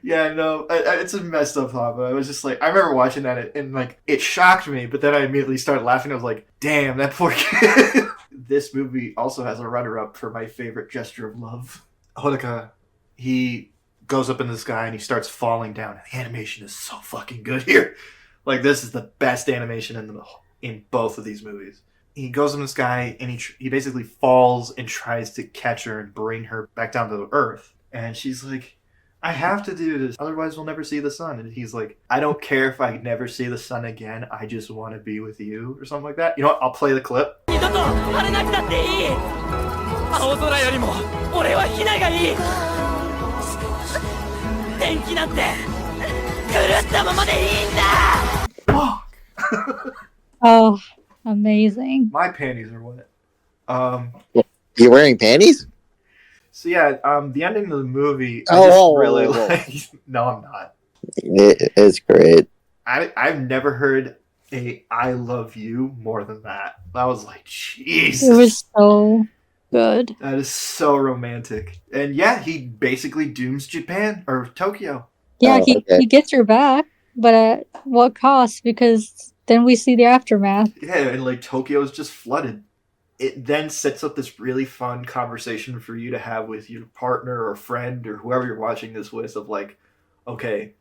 Yeah, no, it's a messed up thought, but I was just like, I remember watching that and like it shocked me, but then I immediately started laughing. I was like, damn, that poor kid. This movie also has a runner-up for my favorite gesture of love. Haruka, he goes up in the sky and he starts falling down. The animation is so fucking good here. Like, this is the best animation in both of these movies. He goes in the sky and he basically falls and tries to catch her and bring her back down to the earth. And she's like, I have to do this, otherwise we'll never see the sun. And he's like, I don't care if I never see the sun again, I just want to be with you, or something like that. You know what? I'll play the clip. Fuck. Oh, amazing. My panties are wet. You're wearing panties? So yeah, the ending of the movie. I Oh, just whoa, really whoa, whoa. like. No, I'm not. It's great. I've never heard a "I love you" more than that. That was like, Jesus. It was so good. That is so romantic. And yeah, he basically dooms Japan or Tokyo. Yeah, Oh, okay. he gets her back, but at what cost? Because then we see the aftermath. Yeah, and like Tokyo is just flooded. It then sets up this really fun conversation for you to have with your partner or friend or whoever you're watching this with of like, okay,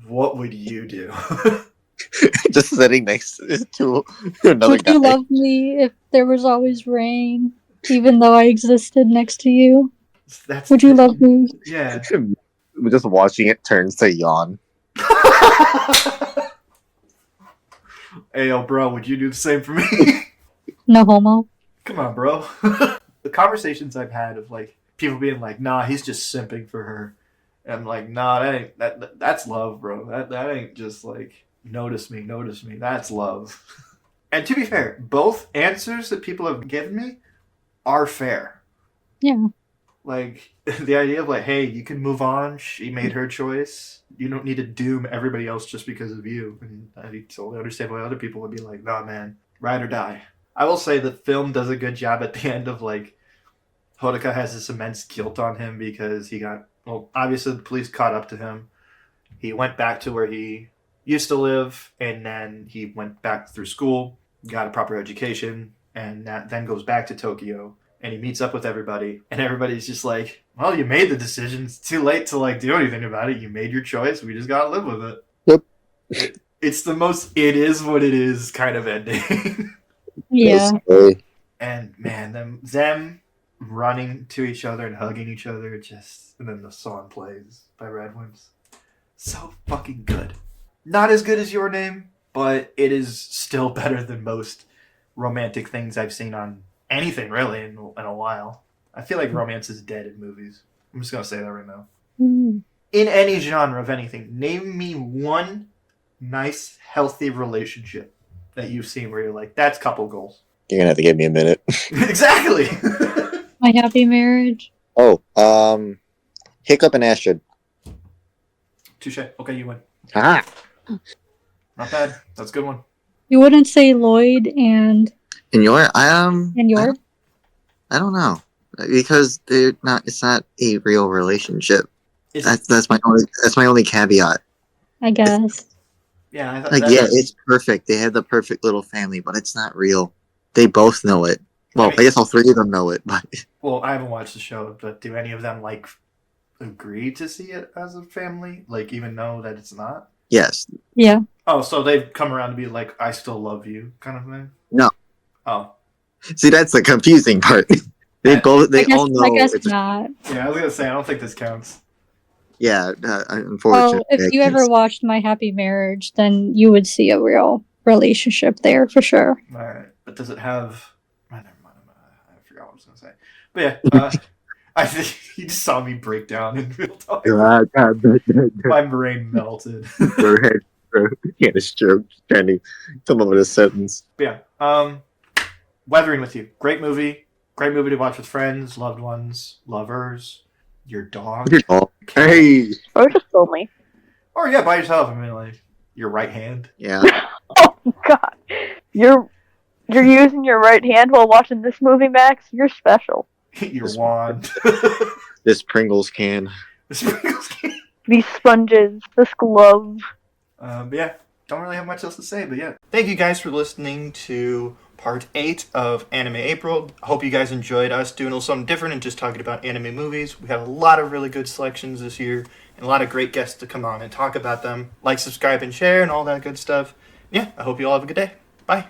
what would you do? Just sitting next to another Would guy. you love me if there was always rain, even though I existed next to you? That's Would you love me? Yeah. Just watching it turns to yawn. Hey, yo, bro, would you do the same for me? No homo. Come on, bro. The conversations I've had of like people being like, "Nah, he's just simping for her," and I'm like, "Nah, that's love, bro. That ain't just like notice me. That's love." And to be fair, both answers that people have given me are fair. Yeah. Like the idea of like, "Hey, you can move on. She made her choice. You don't need to doom everybody else just because of you." And I totally understand why other people would be like, "Nah, man, ride or die." I will say the film does a good job at the end of like Hodaka has this immense guilt on him because he got, well, obviously the police caught up to him. He went back to where he used to live, and then he went back through school, got a proper education, and that then goes back to Tokyo, and he meets up with everybody, and everybody's just like, well, you made the decision. It's too late to like do anything about it. You made your choice. We just gotta live with it. Yep. It's the most it is what it is kind of ending. Yeah. And man, them running to each other and hugging each other, and then the song plays by Red Wimps. So fucking good. Not as good as Your Name, but it is still better than most romantic things I've seen on anything really in a while. I feel like romance is dead in movies. I'm just gonna say that right now. Mm. In any genre of anything, name me one nice, healthy relationship that you've seen where you're like, that's couple goals. You're gonna have to give me a minute. Exactly. My Happy Marriage. Oh, Hiccup and Astrid. Touche. Okay, you win. Ah. Not bad. That's a good one. You wouldn't say Lloyd and York, York? I don't know, because they're not. It's not a real relationship. That's my only caveat. I guess. Yeah, I thought Like, yeah, it's perfect. They have the perfect little family, but it's not real. They both know it. Well, I guess all three of them know it, but well, I haven't watched the show, but do any of them like agree to see it as a family? Like, even know that it's not? yes. Yeah. Oh, so they've come around to be like, I still love you kind of thing? No. Oh. See, that's the confusing part. They all know. I guess not. Yeah, I was gonna say I don't think this counts. Yeah, Well, unfortunately. if you ever watched My Happy Marriage, then you would see a real relationship there for sure. All right, but does it have? Oh, never mind. I forgot what I was gonna say. But yeah, I think you just saw me break down in real time. My brain melted. Yeah, it's true. Trying to come up with a sentence. But yeah, Weathering with You, great movie to watch with friends, loved ones, lovers, your dog. Hey. Or just lonely. Or yeah, by yourself. I mean, like your right hand. Yeah. Oh God, you're using your right hand while watching this movie, Max. You're special. Your wand. This Pringles can. These sponges. This glove. But yeah, don't really have much else to say. But yeah, thank you guys for listening to part 8 of Anime April. I hope you guys enjoyed us doing a little something different and just talking about anime movies. We have a lot of really good selections this year and a lot of great guests to come on and talk about them. Like, subscribe, and share and all that good stuff. Yeah, I hope you all have a good day. Bye.